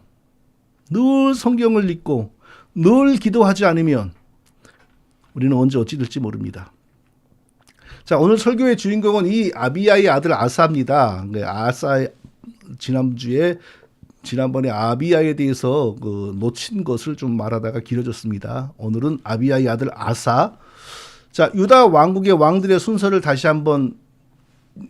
늘 성경을 읽고 늘 기도하지 않으면 우리는 언제 어찌 될지 모릅니다. 자, 오늘 설교의 주인공은 이 아비야의 아들 아사입니다. 아사 지난번에 아비야에 대해서 놓친 것을 좀 말하다가 길어졌습니다. 오늘은 아비야의 아들 아사. 자, 유다 왕국의 왕들의 순서를 다시 한번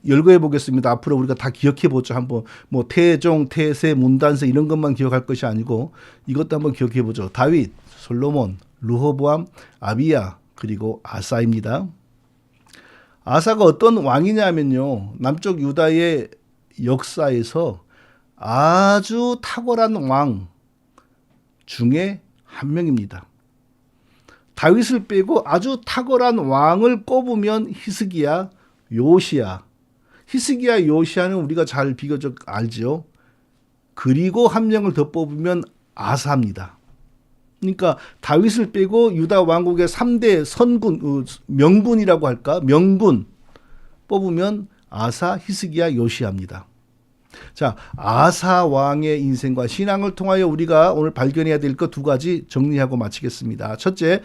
열거해 보겠습니다. 앞으로 우리가 다 기억해 보죠. 한번 뭐 태종, 태세, 문단세 이런 것만 기억할 것이 아니고 이것도 한번 기억해 보죠. 다윗, 솔로몬, 르호보암, 아비야 그리고 아사입니다. 아사가 어떤 왕이냐면요. 남쪽 유다의 역사에서 아주 탁월한 왕 중에 한 명입니다. 다윗을 빼고 아주 탁월한 왕을 꼽으면 히스기야, 요시야. 히스기야, 요시야는 우리가 잘 비교적 알죠. 그리고 한 명을 더 뽑으면 아사입니다. 그러니까 다윗을 빼고 유다 왕국의 3대 선군, 명군이라고 할까? 명군 뽑으면 아사, 히스기야, 요시야입니다. 자, 아사 왕의 인생과 신앙을 통하여 우리가 오늘 발견해야 될 것 2가지 정리하고 마치겠습니다. 첫째,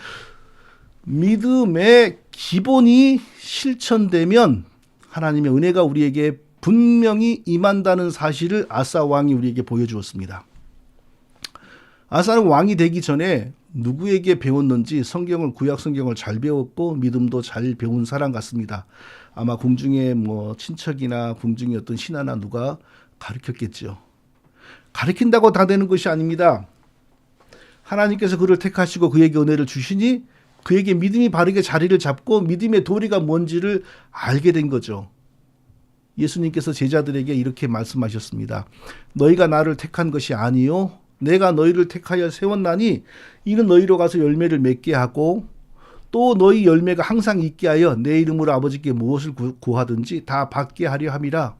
믿음의 기본이 실천되면 하나님의 은혜가 우리에게 분명히 임한다는 사실을 아사 왕이 우리에게 보여주었습니다. 아사는 왕이 되기 전에 누구에게 배웠는지 구약 성경을 잘 배웠고 믿음도 잘 배운 사람 같습니다. 아마 궁중에 뭐 친척이나 궁중의 어떤 신하나 누가 가르쳤겠죠. 가르친다고 다 되는 것이 아닙니다. 하나님께서 그를 택하시고 그에게 은혜를 주시니 그에게 믿음이 바르게 자리를 잡고 믿음의 도리가 뭔지를 알게 된 거죠. 예수님께서 제자들에게 이렇게 말씀하셨습니다. 너희가 나를 택한 것이 아니요 내가 너희를 택하여 세웠나니 이는 너희로 가서 열매를 맺게 하고 또 너희 열매가 항상 있게 하여 내 이름으로 아버지께 무엇을 구하든지 다 받게 하려 함이라.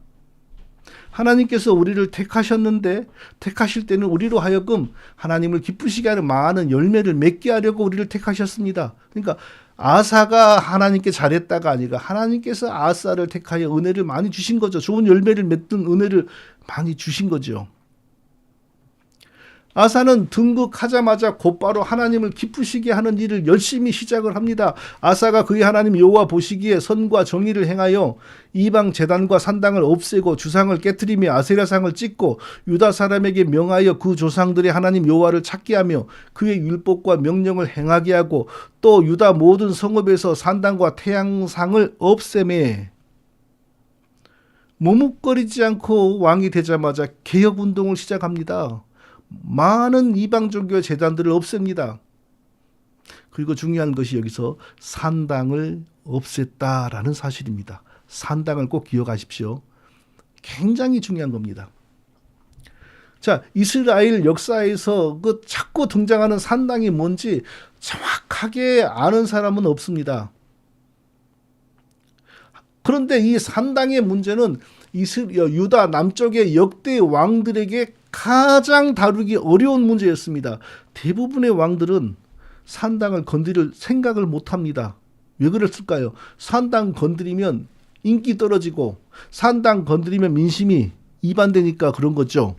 하나님께서 우리를 택하셨는데 택하실 때는 우리로 하여금 하나님을 기쁘시게 하는 많은 열매를 맺게 하려고 우리를 택하셨습니다. 그러니까 아사가 하나님께 잘했다가 아니라 하나님께서 아사를 택하여 은혜를 많이 주신 거죠. 좋은 열매를 맺는 은혜를 많이 주신 거죠. 아사는 등극하자마자 곧바로 하나님을 기쁘시게 하는 일을 열심히 시작을 합니다. 아사가 그의 하나님 여호와 보시기에 선과 정의를 행하여 이방 제단과 산당을 없애고 주상을 깨뜨리며 아세라상을 찢고 유다 사람에게 명하여 그 조상들의 하나님 여호와를 찾게 하며 그의 율법과 명령을 행하게 하고 또 유다 모든 성읍에서 산당과 태양상을 없애매. 머뭇거리지 않고 왕이 되자마자 개혁운동을 시작합니다. 많은 이방 종교 제단들을 없앱니다. 그리고 중요한 것이 여기서 산당을 없앴다라는 사실입니다. 산당을 꼭 기억하십시오. 굉장히 중요한 겁니다. 자, 이스라엘 역사에서 그 자꾸 등장하는 산당이 뭔지 정확하게 아는 사람은 없습니다. 그런데 이 산당의 문제는 유다 남쪽의 역대 왕들에게 가장 다루기 어려운 문제였습니다. 대부분의 왕들은 산당을 건드릴 생각을 못합니다. 왜 그랬을까요? 산당 건드리면 인기 떨어지고 산당 건드리면 민심이 이반되니까 그런 거죠.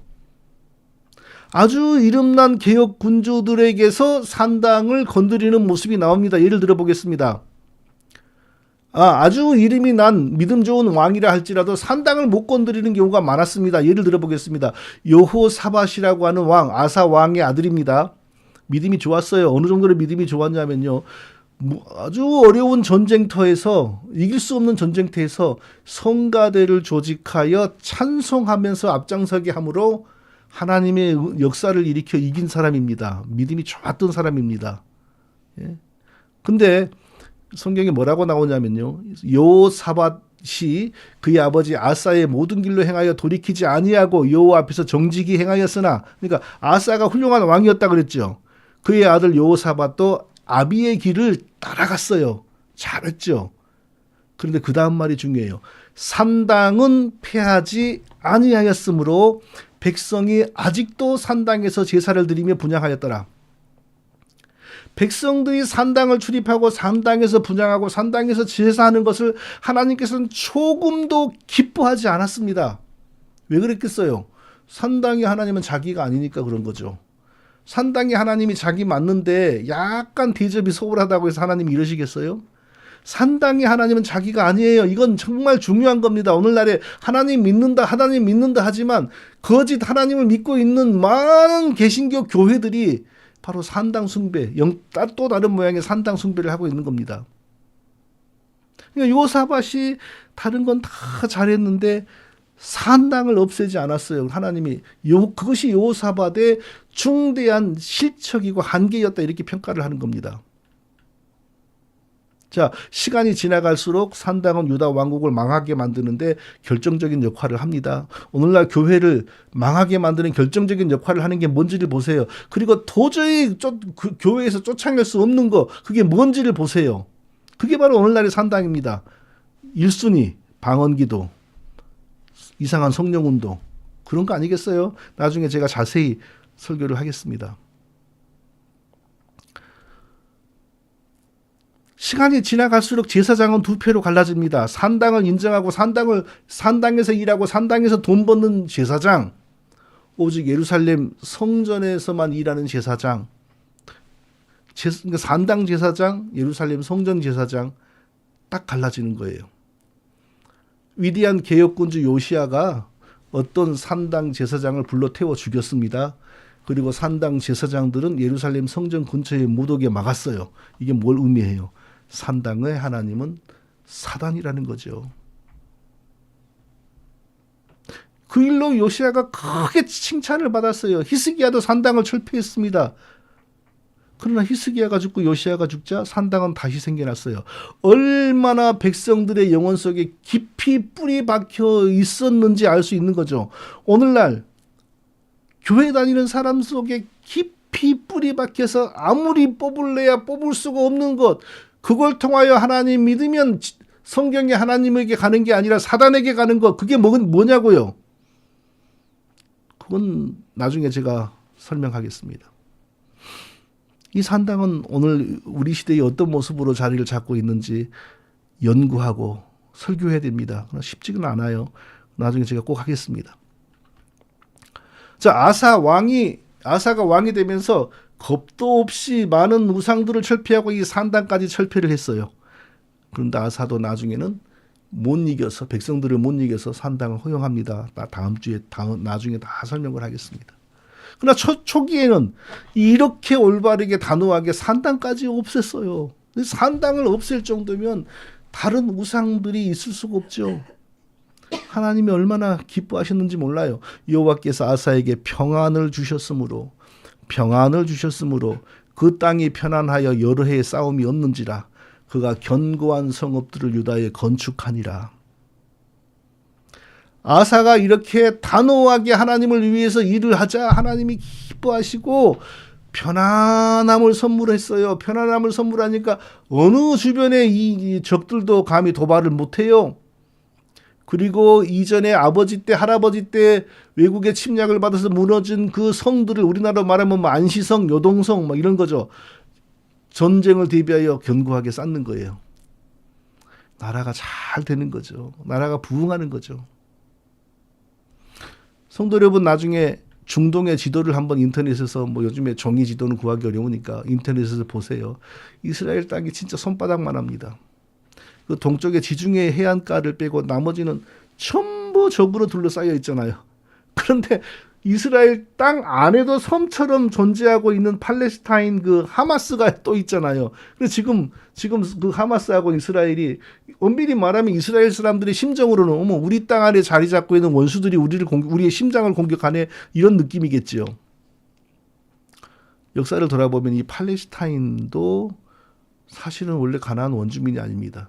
아주 이름난 개혁 군주들에게서 산당을 건드리는 모습이 나옵니다. 예를 들어 보겠습니다. 아주 이름이 난 믿음 좋은 왕이라 할지라도 산당을 못 건드리는 경우가 많았습니다. 예를 들어 보겠습니다. 여호사밧이라고 하는 왕, 아사 왕의 아들입니다. 믿음이 좋았어요. 어느 정도로 믿음이 좋았냐면요. 아주 어려운 전쟁터에서, 이길 수 없는 전쟁터에서 성가대를 조직하여 찬송하면서 앞장서게 함으로 하나님의 역사를 일으켜 이긴 사람입니다. 믿음이 좋았던 사람입니다. 예. 근데 성경에 뭐라고 나오냐면요. 여호사밧이 그의 아버지 아사의 모든 길로 행하여 돌이키지 아니하고 여호와 앞에서 정직히 행하였으나, 그러니까 아사가 훌륭한 왕이었다 그랬죠. 그의 아들 여호사밧도 아비의 길을 따라갔어요. 잘했죠. 그런데 그 다음 말이 중요해요. 산당은 폐하지 아니하였으므로 백성이 아직도 산당에서 제사를 드리며 분향하였더라. 백성들이 산당을 출입하고 산당에서 분향하고 산당에서 제사하는 것을 하나님께서는 조금도 기뻐하지 않았습니다. 왜 그랬겠어요? 산당이 하나님은 자기가 아니니까 그런 거죠. 산당이 하나님이 자기 맞는데 약간 대접이 소홀하다고 해서 하나님이 이러시겠어요? 산당이 하나님은 자기가 아니에요. 이건 정말 중요한 겁니다. 오늘날에 하나님 믿는다 하지만 거짓 하나님을 믿고 있는 많은 개신교 교회들이 바로 산당 숭배, 또 다른 모양의 산당 숭배를 하고 있는 겁니다. 그러니까 여호사밧이 다른 건 다 잘했는데 산당을 없애지 않았어요. 하나님이 그것이 여호사밧의 중대한 실척이고 한계였다 이렇게 평가를 하는 겁니다. 자, 시간이 지나갈수록 산당은 유다 왕국을 망하게 만드는데 결정적인 역할을 합니다. 오늘날 교회를 망하게 만드는 결정적인 역할을 하는 게 뭔지를 보세요. 그리고 도저히 그 교회에서 쫓아낼 수 없는 거, 그게 뭔지를 보세요. 그게 바로 오늘날의 산당입니다. 1순위 방언기도, 이상한 성령운동, 그런 거 아니겠어요? 나중에 제가 자세히 설교를 하겠습니다. 시간이 지나갈수록 제사장은 두 패로 갈라집니다. 산당을 인정하고 산당에서 일하고 산당에서 돈 버는 제사장, 오직 예루살렘 성전에서만 일하는 제사장, 산당 제사장, 예루살렘 성전 제사장 딱 갈라지는 거예요. 위대한 개혁군주 요시야가 어떤 산당 제사장을 불러 태워 죽였습니다. 그리고 산당 제사장들은 예루살렘 성전 근처에 못 오게 막았어요. 이게 뭘 의미해요? 산당의 하나님은 사단이라는 거죠. 그 일로 요시야가 크게 칭찬을 받았어요. 히스기야도 산당을 철폐했습니다. 그러나 히스기야가 죽고 요시야가 죽자 산당은 다시 생겨났어요. 얼마나 백성들의 영혼 속에 깊이 뿌리 박혀 있었는지 알 수 있는 거죠. 오늘날 교회 다니는 사람 속에 깊이 뿌리 박혀서 아무리 뽑을래야 뽑을 수가 없는 것, 그걸 통하여 하나님 믿으면 성경에 하나님에게 가는 게 아니라 사단에게 가는 거, 그게 뭐냐고요? 그건 나중에 제가 설명하겠습니다. 이 산당은 오늘 우리 시대에 어떤 모습으로 자리를 잡고 있는지 연구하고 설교해야 됩니다. 그러나 쉽지는 않아요. 나중에 제가 꼭 하겠습니다. 자, 아사가 왕이 되면서 겁도 없이 많은 우상들을 철폐하고 이 산당까지 철폐를 했어요. 그런데 아사도 나중에는 못 이겨서, 백성들을 못 이겨서 산당을 허용합니다. 나중에 다 설명을 하겠습니다. 그러나 초기에는 이렇게 올바르게 단호하게 산당까지 없앴어요. 산당을 없앨 정도면 다른 우상들이 있을 수가 없죠. 하나님이 얼마나 기뻐하셨는지 몰라요. 여호와께서 아사에게 평안을 주셨으므로 그 땅이 편안하여 여러 해의 싸움이 없는지라 그가 견고한 성읍들을 유다에 건축하니라. 아사가 이렇게 단호하게 하나님을 위해서 일을 하자 하나님이 기뻐하시고 편안함을 선물했어요. 편안함을 선물하니까 어느 주변에 이 적들도 감히 도발을 못해요. 그리고 이전에 아버지 때 할아버지 때 외국의 침략을 받아서 무너진 그 성들을 우리나라로 말하면 안시성, 요동성 막 이런 거죠. 전쟁을 대비하여 견고하게 쌓는 거예요. 나라가 잘 되는 거죠. 나라가 부흥하는 거죠. 성도 여러분, 나중에 중동의 지도를 한번 인터넷에서 요즘에 종이 지도는 구하기 어려우니까 인터넷에서 보세요. 이스라엘 땅이 진짜 손바닥만 합니다. 그 동쪽의 지중해 해안가를 빼고 나머지는 전부 적으로 둘러싸여 있잖아요. 그런데 이스라엘 땅 안에도 섬처럼 존재하고 있는 팔레스타인 그 하마스가 또 있잖아요. 그래서 지금 그 하마스하고 이스라엘이 엄밀히 말하면 이스라엘 사람들의 심정으로는 어머 우리 땅 안에 자리 잡고 있는 원수들이 우리의 심장을 공격하네 이런 느낌이겠지요. 역사를 돌아보면 이 팔레스타인도 사실은 원래 가나안 원주민이 아닙니다.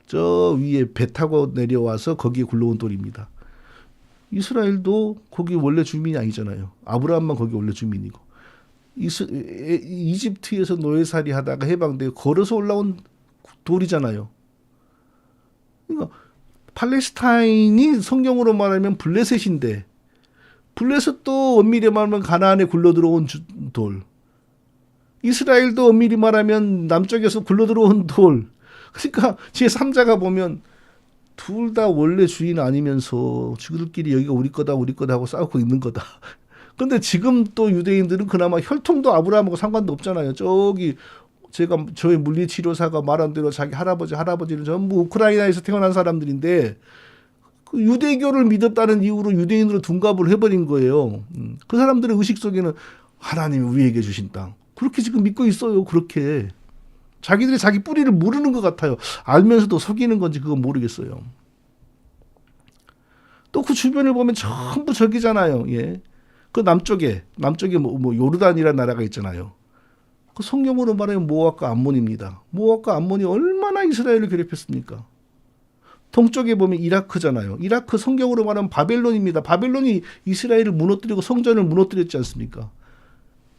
저 위에 배 타고 내려와서 거기에 굴러온 돌입니다. 이스라엘도 거기 원래 주민이 아니잖아요. 아브라함만 거기 원래 주민이고. 이집트에서 노예살이 하다가 해방되고 걸어서 올라온 돌이잖아요. 그러니까 팔레스타인이 성경으로 말하면 블레셋인데 블레셋도 엄밀히 말하면 가나안에 굴러들어온 돌. 이스라엘도 엄밀히 말하면 남쪽에서 굴러들어온 돌. 그러니까 제3자가 보면 둘 다 원래 주인 아니면서 지들끼리 여기가 우리 거다 하고 싸우고 있는 거다. 근데 지금 또 유대인들은 그나마 혈통도 아브라함하고 상관도 없잖아요. 저희 물리치료사가 말한 대로 자기 할아버지는 전부 우크라이나에서 태어난 사람들인데 그 유대교를 믿었다는 이유로 유대인으로 둔갑을 해버린 거예요. 그 사람들의 의식 속에는 하나님이 우리에게 주신 땅. 그렇게 지금 믿고 있어요. 그렇게. 자기들이 자기 뿌리를 모르는 것 같아요. 알면서도 속이는 건지 그건 모르겠어요. 또 그 주변을 보면 전부 적이잖아요. 예. 그 남쪽에 요르단이라는 나라가 있잖아요. 그 성경으로 말하면 모압과 암몬입니다. 모압과 암몬이 얼마나 이스라엘을 괴롭혔습니까? 동쪽에 보면 이라크잖아요. 이라크 성경으로 말하면 바벨론입니다. 바벨론이 이스라엘을 무너뜨리고 성전을 무너뜨렸지 않습니까?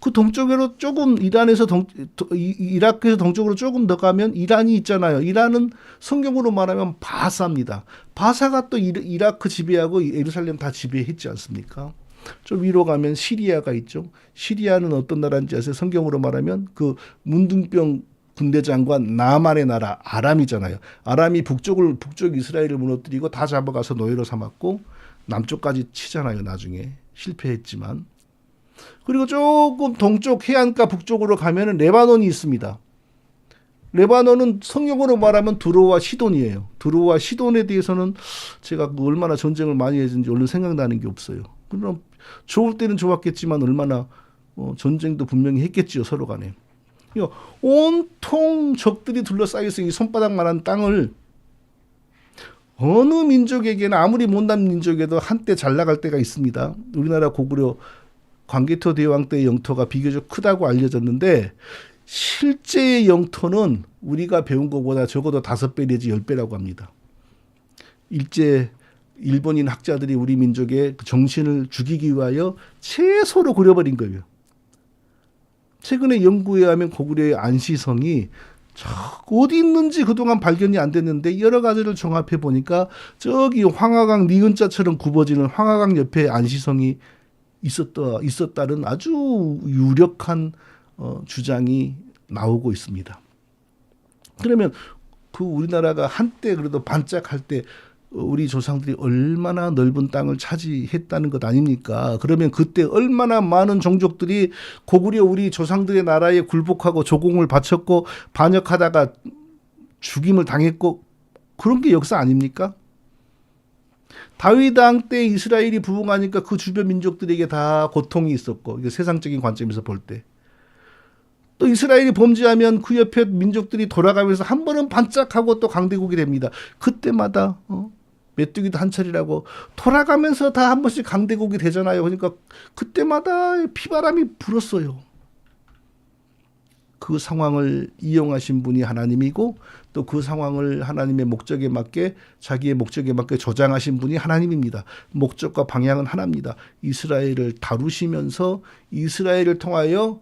그 동쪽으로 조금 이라크에서 동쪽으로 조금 더 가면 이란이 있잖아요. 이란은 성경으로 말하면 바사입니다. 바사가 또 이라크 지배하고 예루살렘 다 지배했지 않습니까? 좀 위로 가면 시리아가 있죠. 시리아는 어떤 나라인지 아세요? 성경으로 말하면 그 문둥병 군대 장관 나만의 나라 아람이잖아요. 아람이 북쪽 이스라엘을 무너뜨리고 다 잡아가서 노예로 삼았고 남쪽까지 치잖아요. 나중에 실패했지만. 그리고 조금 동쪽 해안가 북쪽으로 가면은 레바논이 있습니다. 레바논은 성경으로 말하면 두로와 시돈이에요. 두로와 시돈에 대해서는 제가 얼마나 전쟁을 많이 했는지 얼른 생각나는 게 없어요. 그럼 좋을 때는 좋았겠지만 얼마나 전쟁도 분명히 했겠지요. 서로 간에. 온통 적들이 둘러싸여 있는 이 손바닥만한 땅을 어느 민족에게나 아무리 못난 민족에도 한때 잘 나갈 때가 있습니다. 우리나라 고구려 광개토 대왕 때의 영토가 비교적 크다고 알려졌는데 실제의 영토는 우리가 배운 것보다 적어도 5배 내지 10배라고 합니다. 일본인 학자들이 우리 민족의 정신을 죽이기 위하여 채소로 그려버린 거예요. 최근에 연구에 하면 고구려의 안시성이 어디 있는지 그동안 발견이 안 됐는데 여러 가지를 종합해 보니까 저기 황하강 니은자처럼 굽어지는 황하강 옆에 안시성이 있었다는 아주 유력한 주장이 나오고 있습니다. 그러면 그 우리나라가 한때 그래도 반짝할 때 우리 조상들이 얼마나 넓은 땅을 차지했다는 것 아닙니까? 그러면 그때 얼마나 많은 종족들이 고구려 우리 조상들의 나라에 굴복하고 조공을 바쳤고 반역하다가 죽임을 당했고 그런 게 역사 아닙니까? 다윗 왕 때 이스라엘이 부흥하니까 그 주변 민족들에게 다 고통이 있었고 이게 세상적인 관점에서 볼 때 또 이스라엘이 범죄하면 그 옆에 민족들이 돌아가면서 한 번은 반짝하고 또 강대국이 됩니다. 그때마다 메뚜기도 한 차례라고 돌아가면서 다 한 번씩 강대국이 되잖아요. 그러니까 그때마다 피바람이 불었어요. 그 상황을 이용하신 분이 하나님이고 또 그 상황을 하나님의 목적에 맞게 자기의 목적에 맞게 조장하신 분이 하나님입니다. 목적과 방향은 하나입니다. 이스라엘을 다루시면서 이스라엘을 통하여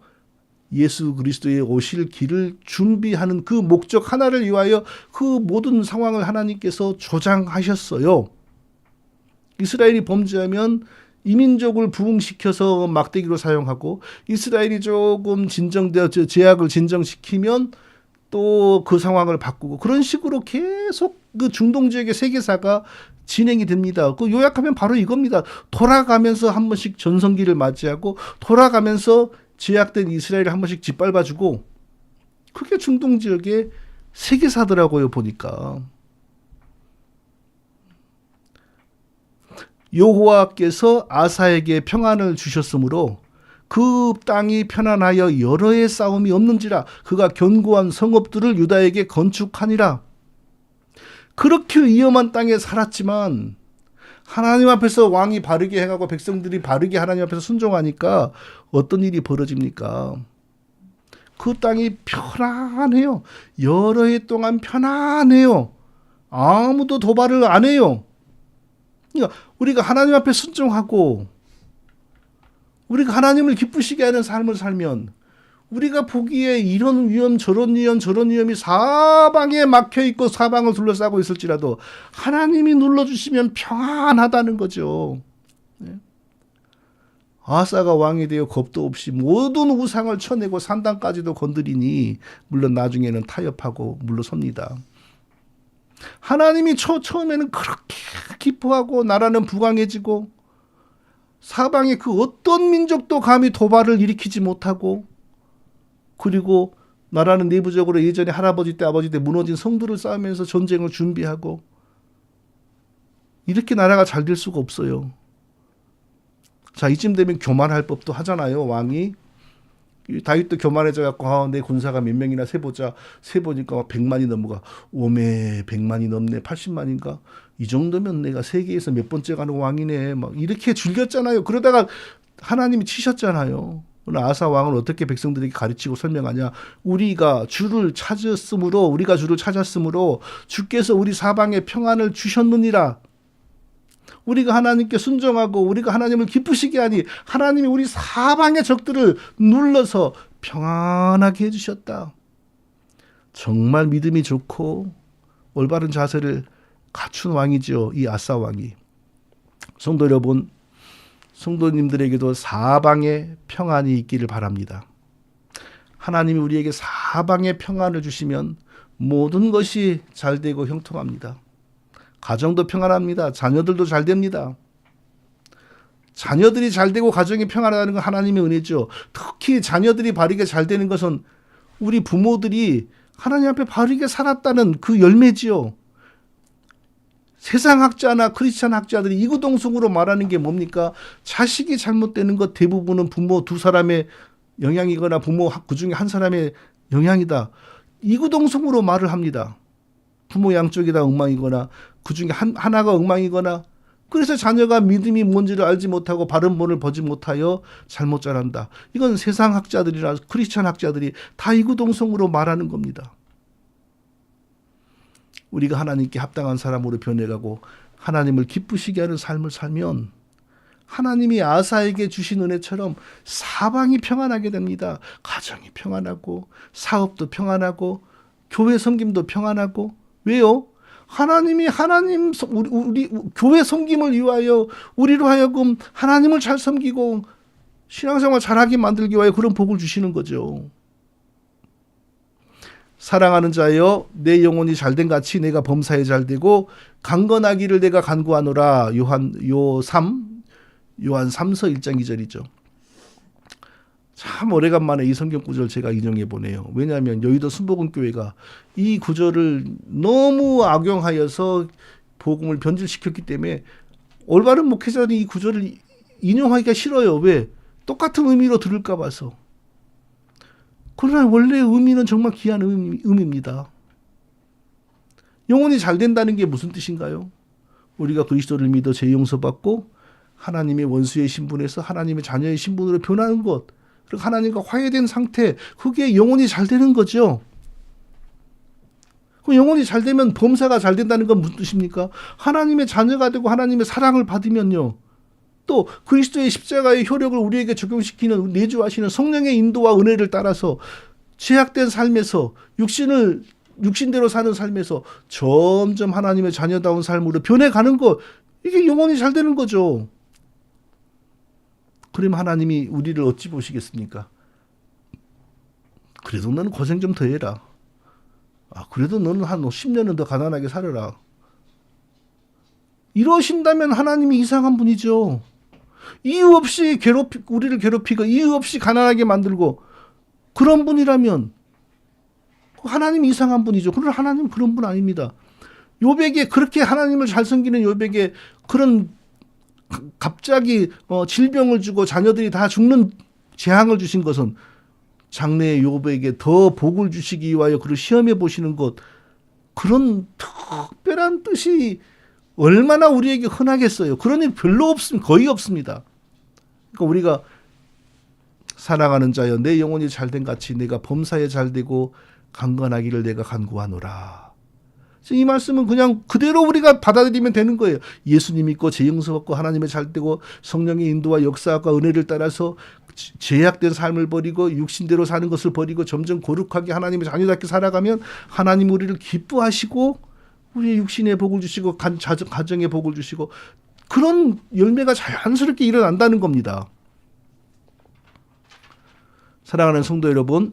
예수 그리스도의 오실 길을 준비하는 그 목적 하나를 위하여 그 모든 상황을 하나님께서 조장하셨어요. 이스라엘이 범죄하면 이민족을 부흥시켜서 막대기로 사용하고 이스라엘이 조금 진정되어 제약을 진정시키면 또 그 상황을 바꾸고 그런 식으로 계속 그 중동 지역의 세계사가 진행이 됩니다. 그 요약하면 바로 이겁니다. 돌아가면서 한 번씩 전성기를 맞이하고 돌아가면서 제약된 이스라엘을 한 번씩 짓밟아주고 그게 중동 지역의 세계사더라고요. 보니까 여호와께서 아사에게 평안을 주셨으므로 그 땅이 편안하여 여러 해 싸움이 없는지라 그가 견고한 성읍들을 유다에게 건축하니라. 그렇게 위험한 땅에 살았지만 하나님 앞에서 왕이 바르게 행하고 백성들이 바르게 하나님 앞에서 순종하니까 어떤 일이 벌어집니까? 그 땅이 편안해요. 여러 해 동안 편안해요. 아무도 도발을 안 해요. 그러니까 우리가 하나님 앞에 순종하고 우리가 하나님을 기쁘시게 하는 삶을 살면 우리가 보기에 이런 위험 저런 위험이 사방에 막혀있고 사방을 둘러싸고 있을지라도 하나님이 눌러주시면 평안하다는 거죠. 아사가 왕이 되어 겁도 없이 모든 우상을 쳐내고 산당까지도 건드리니 물론 나중에는 타협하고 물러섭니다. 하나님이 처음에는 그렇게 기뻐하고 나라는 부강해지고 사방에 그 어떤 민족도 감히 도발을 일으키지 못하고 그리고 나라는 내부적으로 예전에 할아버지 때 아버지 때 무너진 성들을 쌓으면서 전쟁을 준비하고 이렇게 나라가 잘 될 수가 없어요. 자, 이쯤 되면 교만할 법도 하잖아요. 왕이 다윗도 교만해져 갖고 내 군사가 몇 명이나 세보자. 세보니까 100만이 넘어가. 오메 100만이 넘네. 80만인가? 이 정도면 내가 세계에서 몇 번째 가는 왕이네. 막 이렇게 즐겼잖아요. 그러다가 하나님이 치셨잖아요. 아사 왕을 어떻게 백성들에게 가르치고 설명하냐. 우리가 주를 찾았으므로 주께서 우리 사방에 평안을 주셨느니라. 우리가 하나님께 순종하고 우리가 하나님을 기쁘시게 하니 하나님이 우리 사방의 적들을 눌러서 평안하게 해주셨다. 정말 믿음이 좋고 올바른 자세를 갖춘 왕이죠. 이 아사 왕이. 성도 여러분, 성도님들에게도 사방에 평안이 있기를 바랍니다. 하나님이 우리에게 사방에 평안을 주시면 모든 것이 잘 되고 형통합니다. 가정도 평안합니다. 자녀들도 잘 됩니다. 자녀들이 잘 되고 가정이 평안하다는 건 하나님의 은혜죠. 특히 자녀들이 바르게 잘 되는 것은 우리 부모들이 하나님 앞에 바르게 살았다는 그 열매지요. 세상 학자나 크리스찬 학자들이 이구동성으로 말하는 게 뭡니까? 자식이 잘못되는 것 대부분은 부모 두 사람의 영향이거나 부모 그 중에 한 사람의 영향이다. 이구동성으로 말을 합니다. 부모 양쪽이 다 엉망이거나 그 중에 하나가 엉망이거나 그래서 자녀가 믿음이 뭔지를 알지 못하고 바른 본을 보지 못하여 잘못 자란다. 이건 세상 학자들이나 크리스찬 학자들이 다 이구동성으로 말하는 겁니다. 우리가 하나님께 합당한 사람으로 변해가고 하나님을 기쁘시게 하는 삶을 살면 하나님이 아사에게 주신 은혜처럼 사방이 평안하게 됩니다. 가정이 평안하고 사업도 평안하고 교회 섬김도 평안하고. 왜요? 하나님이 우리 교회 섬김을 위하여 우리로 하여금 하나님을 잘 섬기고 신앙생활 잘하게 만들기 위하여 그런 복을 주시는 거죠. 사랑하는 자여 내 영혼이 잘된 같이 내가 범사에 잘되고 강건하기를 내가 간구하노라. 요한 3서 1장 2절이죠. 참 오래간만에 이 성경 구절 제가 인용해 보네요. 왜냐하면 여의도 순복음교회가 이 구절을 너무 악용하여서 복음을 변질시켰기 때문에 올바른 목회자는 이 구절을 인용하기가 싫어요. 왜? 똑같은 의미로 들을까 봐서. 그러나 원래 의미는 정말 귀한 의미입니다. 영혼이 잘 된다는 게 무슨 뜻인가요? 우리가 그리스도를 믿어 죄 용서받고 하나님의 원수의 신분에서 하나님의 자녀의 신분으로 변하는 것, 그리고 하나님과 화해된 상태, 그게 영혼이 잘 되는 거죠. 그 영혼이 잘 되면 범사가 잘 된다는 건 무슨 뜻입니까? 하나님의 자녀가 되고 하나님의 사랑을 받으면요, 또 그리스도의 십자가의 효력을 우리에게 적용시키는 내주하시는 성령의 인도와 은혜를 따라서 제약된 삶에서 육신대로 사는 삶에서 점점 하나님의 자녀다운 삶으로 변해가는 것, 이게 영혼이 잘 되는 거죠. 그럼 하나님이 우리를 어찌 보시겠습니까? 그래도 너는 고생 좀 더 해라. 그래도 너는 한 10년은 더 가난하게 살아라. 이러신다면 하나님이 이상한 분이죠. 이유 없이 우리를 괴롭히고 이유 없이 가난하게 만들고 그런 분이라면 하나님이 이상한 분이죠. 그러나 하나님은 그런 분 아닙니다. 요백에 그렇게 하나님을 잘 섬기는 요백에 그런 갑자기 질병을 주고 자녀들이 다 죽는 재앙을 주신 것은 장래의 요백에 더 복을 주시기 위하여 그를 시험해 보시는 것, 그런 특별한 뜻이 얼마나 우리에게 흔하겠어요. 그런 일 별로 없습니다. 거의 없습니다. 그러니까 우리가 사랑하는 자여 내 영혼이 잘된 같이 내가 범사에 잘되고 강건하기를 내가 간구하노라. 이 말씀은 그냥 그대로 우리가 받아들이면 되는 거예요. 예수님 믿고 죄 용서받고 하나님의 잘되고 성령의 인도와 역사와 은혜를 따라서 제약된 삶을 버리고 육신대로 사는 것을 버리고 점점 거룩하게 하나님의 자녀답게 살아가면 하나님 우리를 기뻐하시고 우리의 육신의 복을 주시고 가정의 복을 주시고 그런 열매가 자연스럽게 일어난다는 겁니다. 사랑하는 성도 여러분,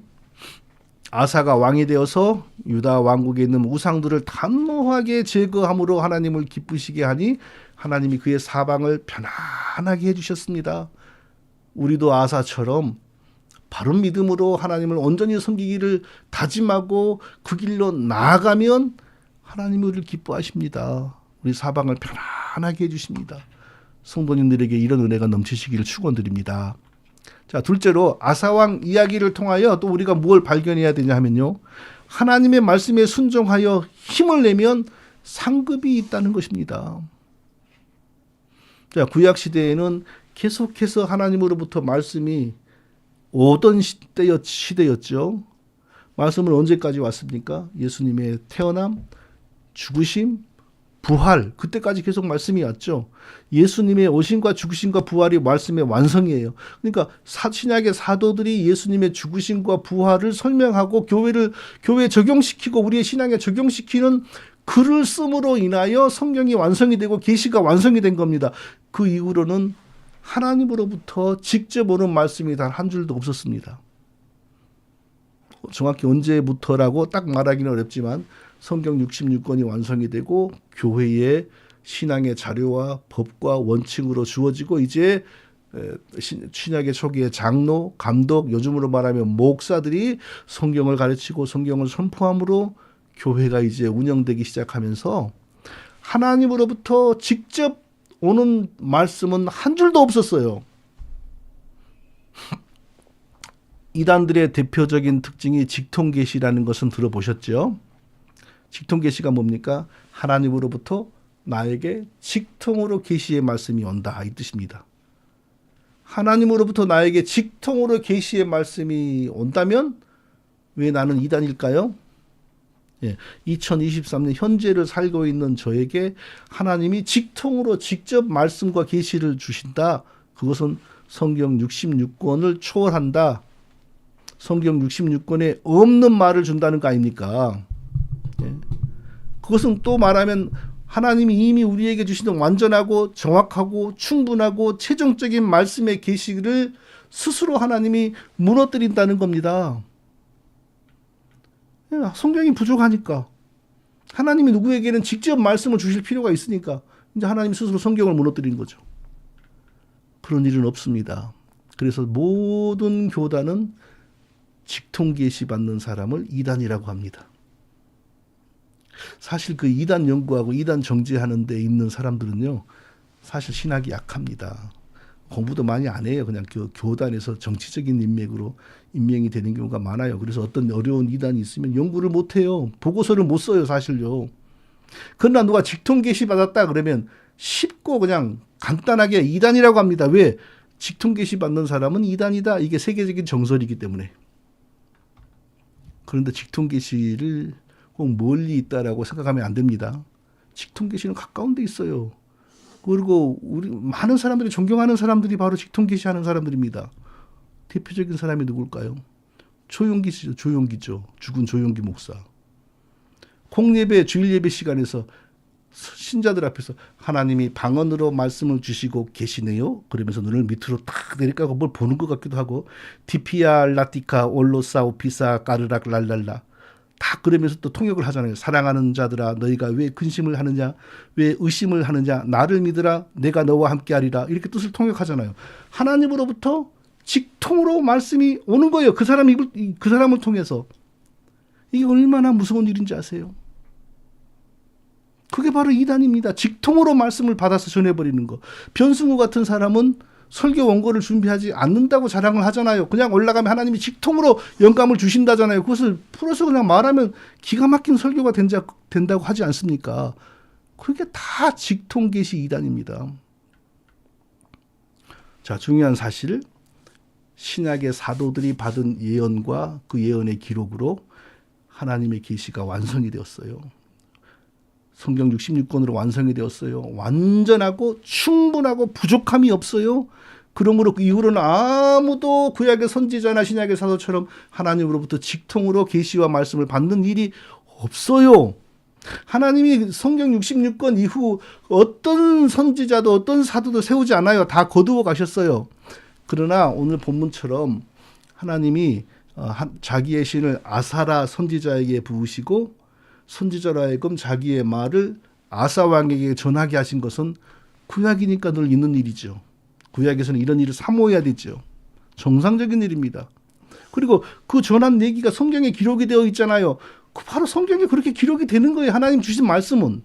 아사가 왕이 되어서 유다 왕국에 있는 우상들을 단호하게 제거함으로 하나님을 기쁘시게 하니 하나님이 그의 사방을 편안하게 해주셨습니다. 우리도 아사처럼 바른 믿음으로 하나님을 온전히 섬기기를 다짐하고 그 길로 나아가면 하나님이 우리를 기뻐하십니다. 우리 사방을 편안하게 해주십니다. 성도님들에게 이런 은혜가 넘치시기를 축원드립니다. 자, 둘째로 아사왕 이야기를 통하여 또 우리가 무엇을 발견해야 되냐 하면요, 하나님의 말씀에 순종하여 힘을 내면 상급이 있다는 것입니다. 자, 구약 시대에는 계속해서 하나님으로부터 말씀이 오던 시대였죠. 말씀은 언제까지 왔습니까? 예수님의 태어남, 죽으심, 부활, 그때까지 계속 말씀이 왔죠. 예수님의 오심과 죽으심과 부활이 말씀의 완성이에요. 그러니까 신약의 사도들이 예수님의 죽으심과 부활을 설명하고 교회에 적용시키고 우리의 신앙에 적용시키는 글을 씀으로 인하여 성경이 완성이 되고 계시가 완성이 된 겁니다. 그 이후로는 하나님으로부터 직접 오는 말씀이 단 한 줄도 없었습니다. 정확히 언제부터라고 딱 말하기는 어렵지만 성경 66권이 완성이 되고 교회의 신앙의 자료와 법과 원칙으로 주어지고 이제 신약의 초기에 장로, 감독, 요즘으로 말하면 목사들이 성경을 가르치고 성경을 선포함으로 교회가 이제 운영되기 시작하면서 하나님으로부터 직접 오는 말씀은 한 줄도 없었어요. 이단들의 대표적인 특징이 직통계시라는 것은 들어보셨죠? 직통계시가 뭡니까? 하나님으로부터 나에게 직통으로 계시의 말씀이 온다, 이 뜻입니다. 하나님으로부터 나에게 직통으로 계시의 말씀이 온다면 왜 나는 이단일까요? 2023년 현재를 살고 있는 저에게 하나님이 직통으로 직접 말씀과 계시를 주신다. 그것은 성경 66권을 초월한다. 성경 66권에 없는 말을 준다는 거 아닙니까? 예. 그것은 또 말하면 하나님이 이미 우리에게 주시는 완전하고 정확하고 충분하고 최종적인 말씀의 계시를 스스로 하나님이 무너뜨린다는 겁니다. 성경이 부족하니까 하나님이 누구에게는 직접 말씀을 주실 필요가 있으니까 이제 하나님 스스로 성경을 무너뜨린 거죠. 그런 일은 없습니다. 그래서 모든 교단은 직통 계시 받는 사람을 이단이라고 합니다. 사실 그 이단 연구하고 이단 정죄하는 데 있는 사람들은요, 사실 신학이 약합니다. 공부도 많이 안 해요. 그냥 교단에서 정치적인 인맥으로 임명이 되는 경우가 많아요. 그래서 어떤 어려운 이단이 있으면 연구를 못 해요. 보고서를 못 써요, 사실요. 그러나 누가 직통 계시 받았다 그러면 쉽고 그냥 간단하게 이단이라고 합니다. 왜? 직통 계시 받는 사람은 이단이다. 이게 세계적인 정설이기 때문에. 그런데 직통 계시를 꼭 멀리 있다라고 생각하면 안 됩니다. 직통 계시는 가까운 데 있어요. 그리고 우리 많은 사람들이 존경하는 사람들이 바로 직통 계시하는 사람들입니다. 대표적인 사람이 누굴까요? 조용기 씨죠. 조용기죠. 죽은 조용기 목사. 공예배, 주일 예배 시간에서 신자들 앞에서 하나님이 방언으로 말씀을 주시고 계시네요. 그러면서 눈을 밑으로 탁 내리까고 뭘 보는 것 같기도 하고 디피아 라티카 올로사 오피사 까르락 랄랄라 다 그러면서 또 통역을 하잖아요. 사랑하는 자들아 너희가 왜 근심을 하느냐 왜 의심을 하느냐 나를 믿으라 내가 너와 함께하리라 이렇게 뜻을 통역하잖아요. 하나님으로부터 직통으로 말씀이 오는 거예요. 그 사람을 통해서. 이게 얼마나 무서운 일인지 아세요? 그게 바로 이단입니다. 직통으로 말씀을 받아서 전해버리는 거. 변승우 같은 사람은 설교 원고를 준비하지 않는다고 자랑을 하잖아요. 그냥 올라가면 하나님이 직통으로 영감을 주신다잖아요. 그것을 풀어서 그냥 말하면 기가 막힌 설교가 된다고 하지 않습니까? 그게 다 직통 계시 이단입니다. 자, 중요한 사실, 신약의 사도들이 받은 예언과 그 예언의 기록으로 하나님의 계시가 완성이 되었어요. 성경 66권으로 완성이 되었어요. 완전하고 충분하고 부족함이 없어요. 그러므로 그 이후로는 아무도 구약의 선지자나 신약의 사도처럼 하나님으로부터 직통으로 계시와 말씀을 받는 일이 없어요. 하나님이 성경 66권 이후 어떤 선지자도 어떤 사도도 세우지 않아요. 다 거두어 가셨어요. 그러나 오늘 본문처럼 하나님이 자기의 신을 아사라 선지자에게 부으시고 선지자로 하여금 자기의 말을 아사 왕에게 전하게 하신 것은 구약이니까 늘 있는 일이죠. 구약에서는 이런 일을 사모해야 되죠. 정상적인 일입니다. 그리고 그 전한 얘기가 성경에 기록이 되어 있잖아요. 바로 성경에 그렇게 기록이 되는 거예요. 하나님 주신 말씀은.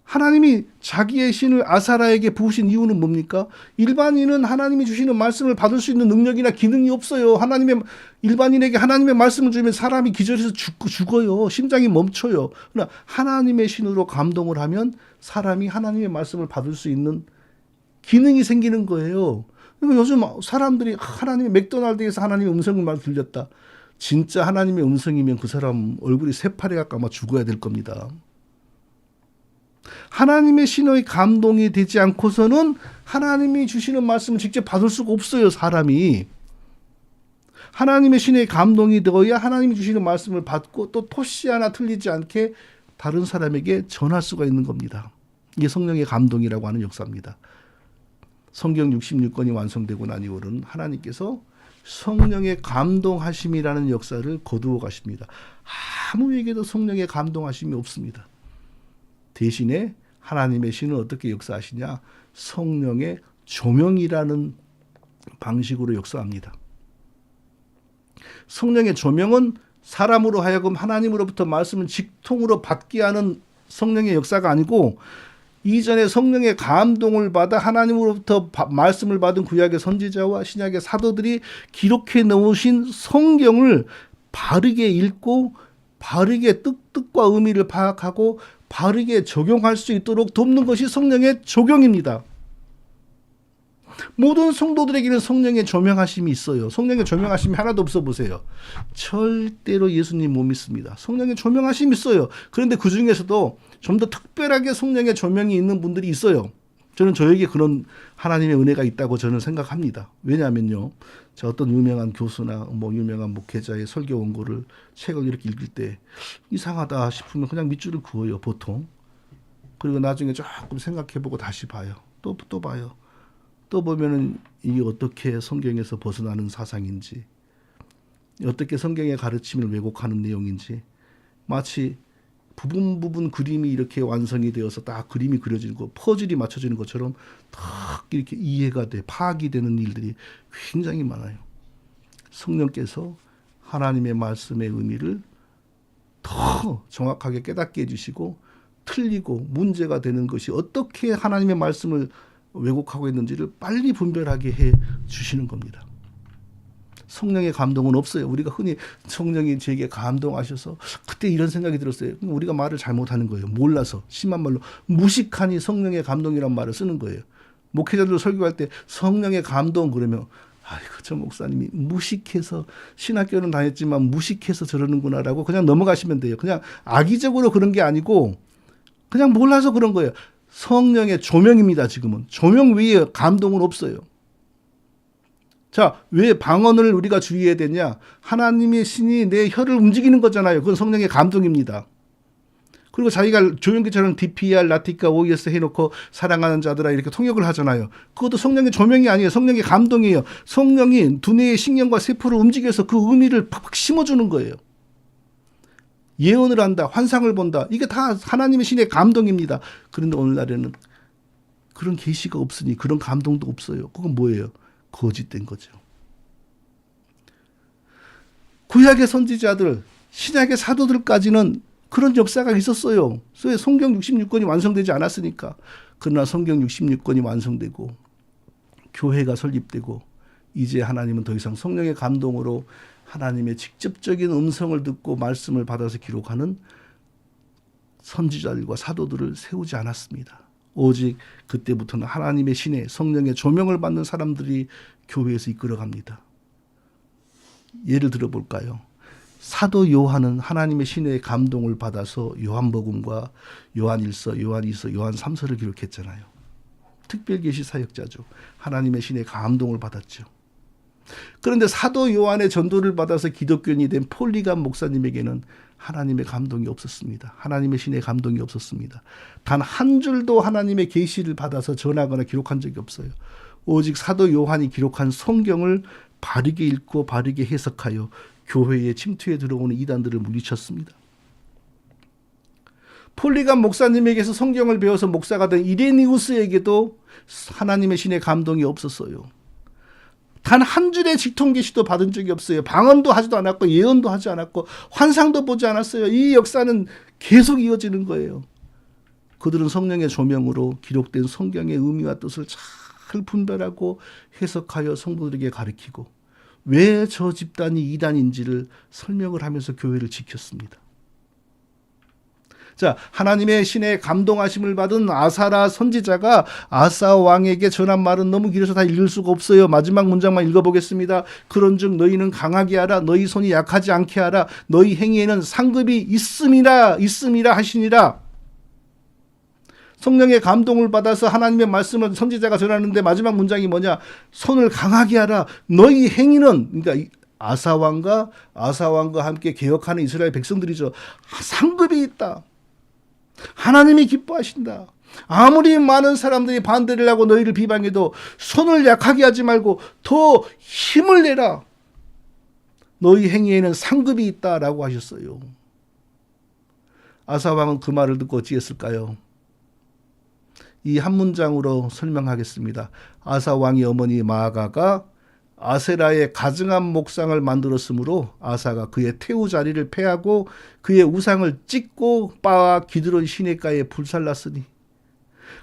하나님이 자기의 신을 아사라에게 부으신 이유는 뭡니까? 일반인은 하나님이 주시는 말씀을 받을 수 있는 능력이나 기능이 없어요. 일반인에게 하나님의 말씀을 주면 사람이 기절해서 죽어요. 심장이 멈춰요. 그러나 하나님의 신으로 감동을 하면 사람이 하나님의 말씀을 받을 수 있는 기능이 생기는 거예요. 그러니까 요즘 사람들이 하나님의 맥도날드에서 하나님의 음성을 들렸다. 진짜 하나님의 음성이면 그 사람 얼굴이 새파래 가까워 아마 죽어야 될 겁니다. 하나님의 신의 감동이 되지 않고서는 하나님이 주시는 말씀을 직접 받을 수가 없어요. 사람이. 하나님의 신의 감동이 되어야 하나님이 주시는 말씀을 받고 또 토시 하나 틀리지 않게 다른 사람에게 전할 수가 있는 겁니다. 이게 성령의 감동이라고 하는 역사입니다. 성경 66권이 완성되고 난 이후로는 하나님께서 성령의 감동하심이라는 역사를 거두어 가십니다. 아무에게도 성령의 감동하심이 없습니다. 대신에 하나님의 신은 어떻게 역사하시냐? 성령의 조명이라는 방식으로 역사합니다. 성령의 조명은 사람으로 하여금 하나님으로부터 말씀을 직통으로 받게 하는 성령의 역사가 아니고 이전에 성령의 감동을 받아 하나님으로부터 말씀을 받은 구약의 선지자와 신약의 사도들이 기록해 놓으신 성경을 바르게 읽고 바르게 뜻과 의미를 파악하고 바르게 적용할 수 있도록 돕는 것이 성령의 조경입니다. 모든 성도들에게는 성령의 조명하심이 있어요. 성령의 조명하심이 하나도 없어 보세요. 절대로 예수님 못 믿습니다. 성령의 조명하심이 있어요. 그런데 그 중에서도 좀 더 특별하게 성령의 조명이 있는 분들이 있어요. 저는 저에게 그런 하나님의 은혜가 있다고 저는 생각합니다. 왜냐하면요, 저 어떤 유명한 교수나 뭐 유명한 목회자의 설교 원고를 책을 이렇게 읽을 때 이상하다 싶으면 그냥 밑줄을 그어요, 보통. 그리고 나중에 조금 생각해보고 다시 봐요. 또 봐요. 또 보면은 이게 어떻게 성경에서 벗어나는 사상인지, 어떻게 성경의 가르침을 왜곡하는 내용인지, 마치 부분 그림이 이렇게 완성이 되어서 딱 그림이 그려지는 거, 퍼즐이 맞춰지는 것처럼 딱 이렇게 이해가 돼, 파악이 되는 일들이 굉장히 많아요. 성령께서 하나님의 말씀의 의미를 더 정확하게 깨닫게 해주시고, 틀리고 문제가 되는 것이 어떻게 하나님의 말씀을 왜곡하고 있는지를 빨리 분별하게 해 주시는 겁니다. 성령의 감동은 없어요. 우리가 흔히 성령이 제게 감동하셔서 그때 이런 생각이 들었어요. 우리가 말을 잘못하는 거예요. 몰라서, 심한 말로 무식하니 성령의 감동이란 말을 쓰는 거예요. 목회자들 설교할 때 성령의 감동 그러면 아이고 저 목사님이 무식해서, 신학교는 다녔지만 무식해서 저러는구나라고 그냥 넘어가시면 돼요. 그냥 악의적으로 그런 게 아니고 그냥 몰라서 그런 거예요. 성령의 조명입니다. 지금은 조명 위에 감동은 없어요. 자, 왜 방언을 우리가 주의해야 되냐? 하나님의 신이 내 혀를 움직이는 거잖아요. 그건 성령의 감동입니다. 그리고 자기가 조명기처럼 DPR, 라티카, OES 해놓고 사랑하는 자들아 이렇게 통역을 하잖아요. 그것도 성령의 조명이 아니에요. 성령의 감동이에요. 성령이 두뇌의 신경과 세포를 움직여서 그 의미를 팍팍 심어주는 거예요. 예언을 한다, 환상을 본다. 이게 다 하나님의 신의 감동입니다. 그런데 오늘날에는 그런 계시가 없으니 그런 감동도 없어요. 그건 뭐예요? 거짓된 거죠. 구약의 선지자들, 신약의 사도들까지는 그런 역사가 있었어요. 그래서 성경 66권이 완성되지 않았으니까. 그러나 성경 66권이 완성되고 교회가 설립되고 이제 하나님은 더 이상 성령의 감동으로 하나님의 직접적인 음성을 듣고 말씀을 받아서 기록하는 선지자들과 사도들을 세우지 않았습니다. 오직 그때부터는 하나님의 신의 성령의 조명을 받는 사람들이 교회에서 이끌어갑니다. 예를 들어볼까요? 사도 요한은 하나님의 신의 감동을 받아서 요한복음과 요한일서, 요한이서, 요한삼서를 기록했잖아요. 특별계시 사역자죠. 하나님의 신의 감동을 받았죠. 그런데 사도 요한의 전도를 받아서 기독교인이 된 폴리감 목사님에게는 하나님의 감동이 없었습니다. 하나님의 신의 감동이 없었습니다. 단 한 줄도 하나님의 계시를 받아서 전하거나 기록한 적이 없어요. 오직 사도 요한이 기록한 성경을 바르게 읽고 바르게 해석하여 교회에 침투해 들어오는 이단들을 물리쳤습니다. 폴리감 목사님에게서 성경을 배워서 목사가 된 이레니우스에게도 하나님의 신의 감동이 없었어요. 단 한 줄의 직통계시도 받은 적이 없어요. 방언도 하지도 않았고 예언도 하지 않았고 환상도 보지 않았어요. 이 역사는 계속 이어지는 거예요. 그들은 성령의 조명으로 기록된 성경의 의미와 뜻을 잘 분별하고 해석하여 성도들에게 가르치고 왜 저 집단이 이단인지를 설명을 하면서 교회를 지켰습니다. 자, 하나님의 신의 감동하심을 받은 아사라 선지자가 아사 왕에게 전한 말은 너무 길어서 다 읽을 수가 없어요. 마지막 문장만 읽어보겠습니다. 그런즉 너희는 강하게 하라. 너희 손이 약하지 않게 하라. 너희 행위에는 상급이 있음이라 하시니라. 성령의 감동을 받아서 하나님의 말씀을 선지자가 전하는데 마지막 문장이 뭐냐? 손을 강하게 하라. 너희 행위는, 그러니까 아사 왕과 함께 개혁하는 이스라엘 백성들이죠. 상급이 있다. 하나님이 기뻐하신다. 아무리 많은 사람들이 반대를 하고 너희를 비방해도 손을 약하게 하지 말고 더 힘을 내라. 너희 행위에는 상급이 있다라고 하셨어요. 아사 왕은 그 말을 듣고 어찌했을까요? 이 한 문장으로 설명하겠습니다. 아사 왕의 어머니 마아가가 아세라의 가증한 목상을 만들었으므로 아사가 그의 태우 자리를 패하고 그의 우상을 찢고 빻아 기드론 시내가에 불살랐으니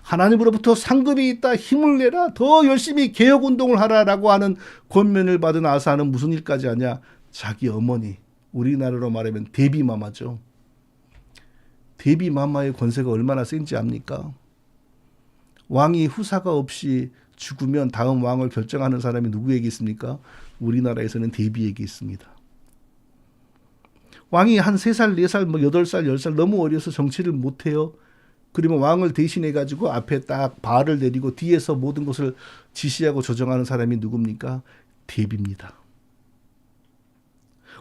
하나님으로부터 상급이 있다. 힘을 내라. 더 열심히 개혁운동을 하라라고 하는 권면을 받은 아사는 무슨 일까지 하냐? 자기 어머니, 우리나라로 말하면 데비마마죠. 데비마마의 권세가 얼마나 센지 압니까? 왕이 후사가 없이 죽으면 다음 왕을 결정하는 사람이 누구에게 있습니까? 우리나라에서는 데비에게 있습니다. 왕이 한 3살, 4살, 8살, 10살 너무 어려서 정치를 못해요. 그러면 왕을 대신해 가지고 앞에 딱 발을 내리고 뒤에서 모든 것을 지시하고 조정하는 사람이 누굽니까? 대비입니다.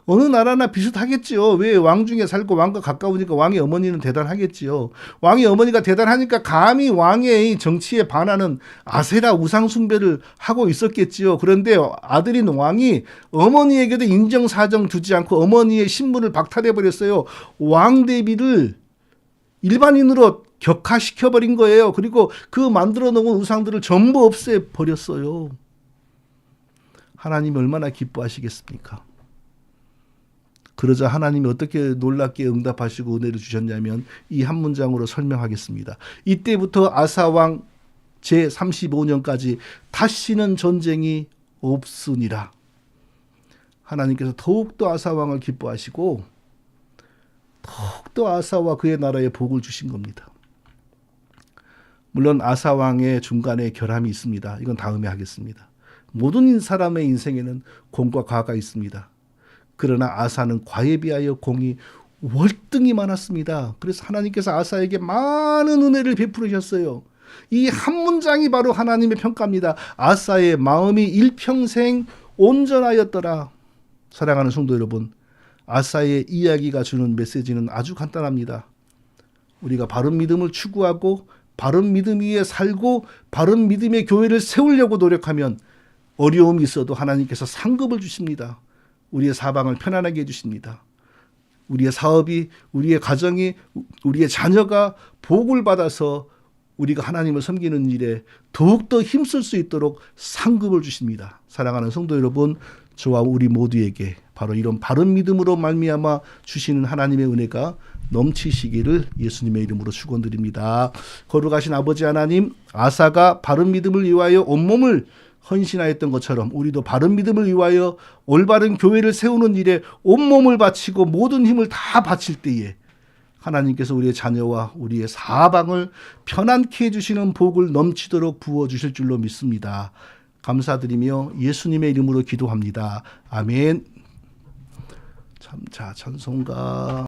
어느 나라나 비슷하겠지요. 왜 왕 중에 살고 왕과 가까우니까 왕의 어머니는 대단하겠지요. 왕의 어머니가 대단하니까 감히 왕의 정치에 반하는 아세라 우상 숭배를 하고 있었겠지요. 그런데 아들인 왕이 어머니에게도 인정사정 두지 않고 어머니의 신분을 박탈해 버렸어요. 왕 대비를 일반인으로 격화시켜버린 거예요. 그리고 그 만들어 놓은 우상들을 전부 없애버렸어요. 하나님이 얼마나 기뻐하시겠습니까? 그러자 하나님이 어떻게 놀랍게 응답하시고 은혜를 주셨냐면 이 한 문장으로 설명하겠습니다. 이때부터 아사왕 제35년까지 다시는 전쟁이 없으니라. 하나님께서 더욱더 아사왕을 기뻐하시고 더욱더 아사와 그의 나라에 복을 주신 겁니다. 물론 아사왕의 중간에 결함이 있습니다. 이건 다음에 하겠습니다. 모든 사람의 인생에는 공과 과가 있습니다. 그러나 아사는 과에 비하여 공이 월등히 많았습니다. 그래서 하나님께서 아사에게 많은 은혜를 베푸셨어요. 이 한 문장이 바로 하나님의 평가입니다. 아사의 마음이 일평생 온전하였더라. 사랑하는 성도 여러분, 아사의 이야기가 주는 메시지는 아주 간단합니다. 우리가 바른 믿음을 추구하고 바른 믿음 위에 살고 바른 믿음의 교회를 세우려고 노력하면 어려움이 있어도 하나님께서 상급을 주십니다. 우리의 사방을 편안하게 해주십니다. 우리의 사업이, 우리의 가정이, 우리의 자녀가 복을 받아서 우리가 하나님을 섬기는 일에 더욱더 힘쓸 수 있도록 상급을 주십니다. 사랑하는 성도 여러분, 저와 우리 모두에게 바로 이런 바른 믿음으로 말미암아 주시는 하나님의 은혜가 넘치시기를 예수님의 이름으로 축원드립니다. 거룩하신 아버지 하나님, 아사가 바른 믿음을 위하여 온몸을 헌신하였던 것처럼 우리도 바른 믿음을 위하여 올바른 교회를 세우는 일에 온몸을 바치고 모든 힘을 다 바칠 때에 하나님께서 우리의 자녀와 우리의 사방을 편안케 해주시는 복을 넘치도록 부어주실 줄로 믿습니다. 감사드리며 예수님의 이름으로 기도합니다. 아멘. 참자 찬송가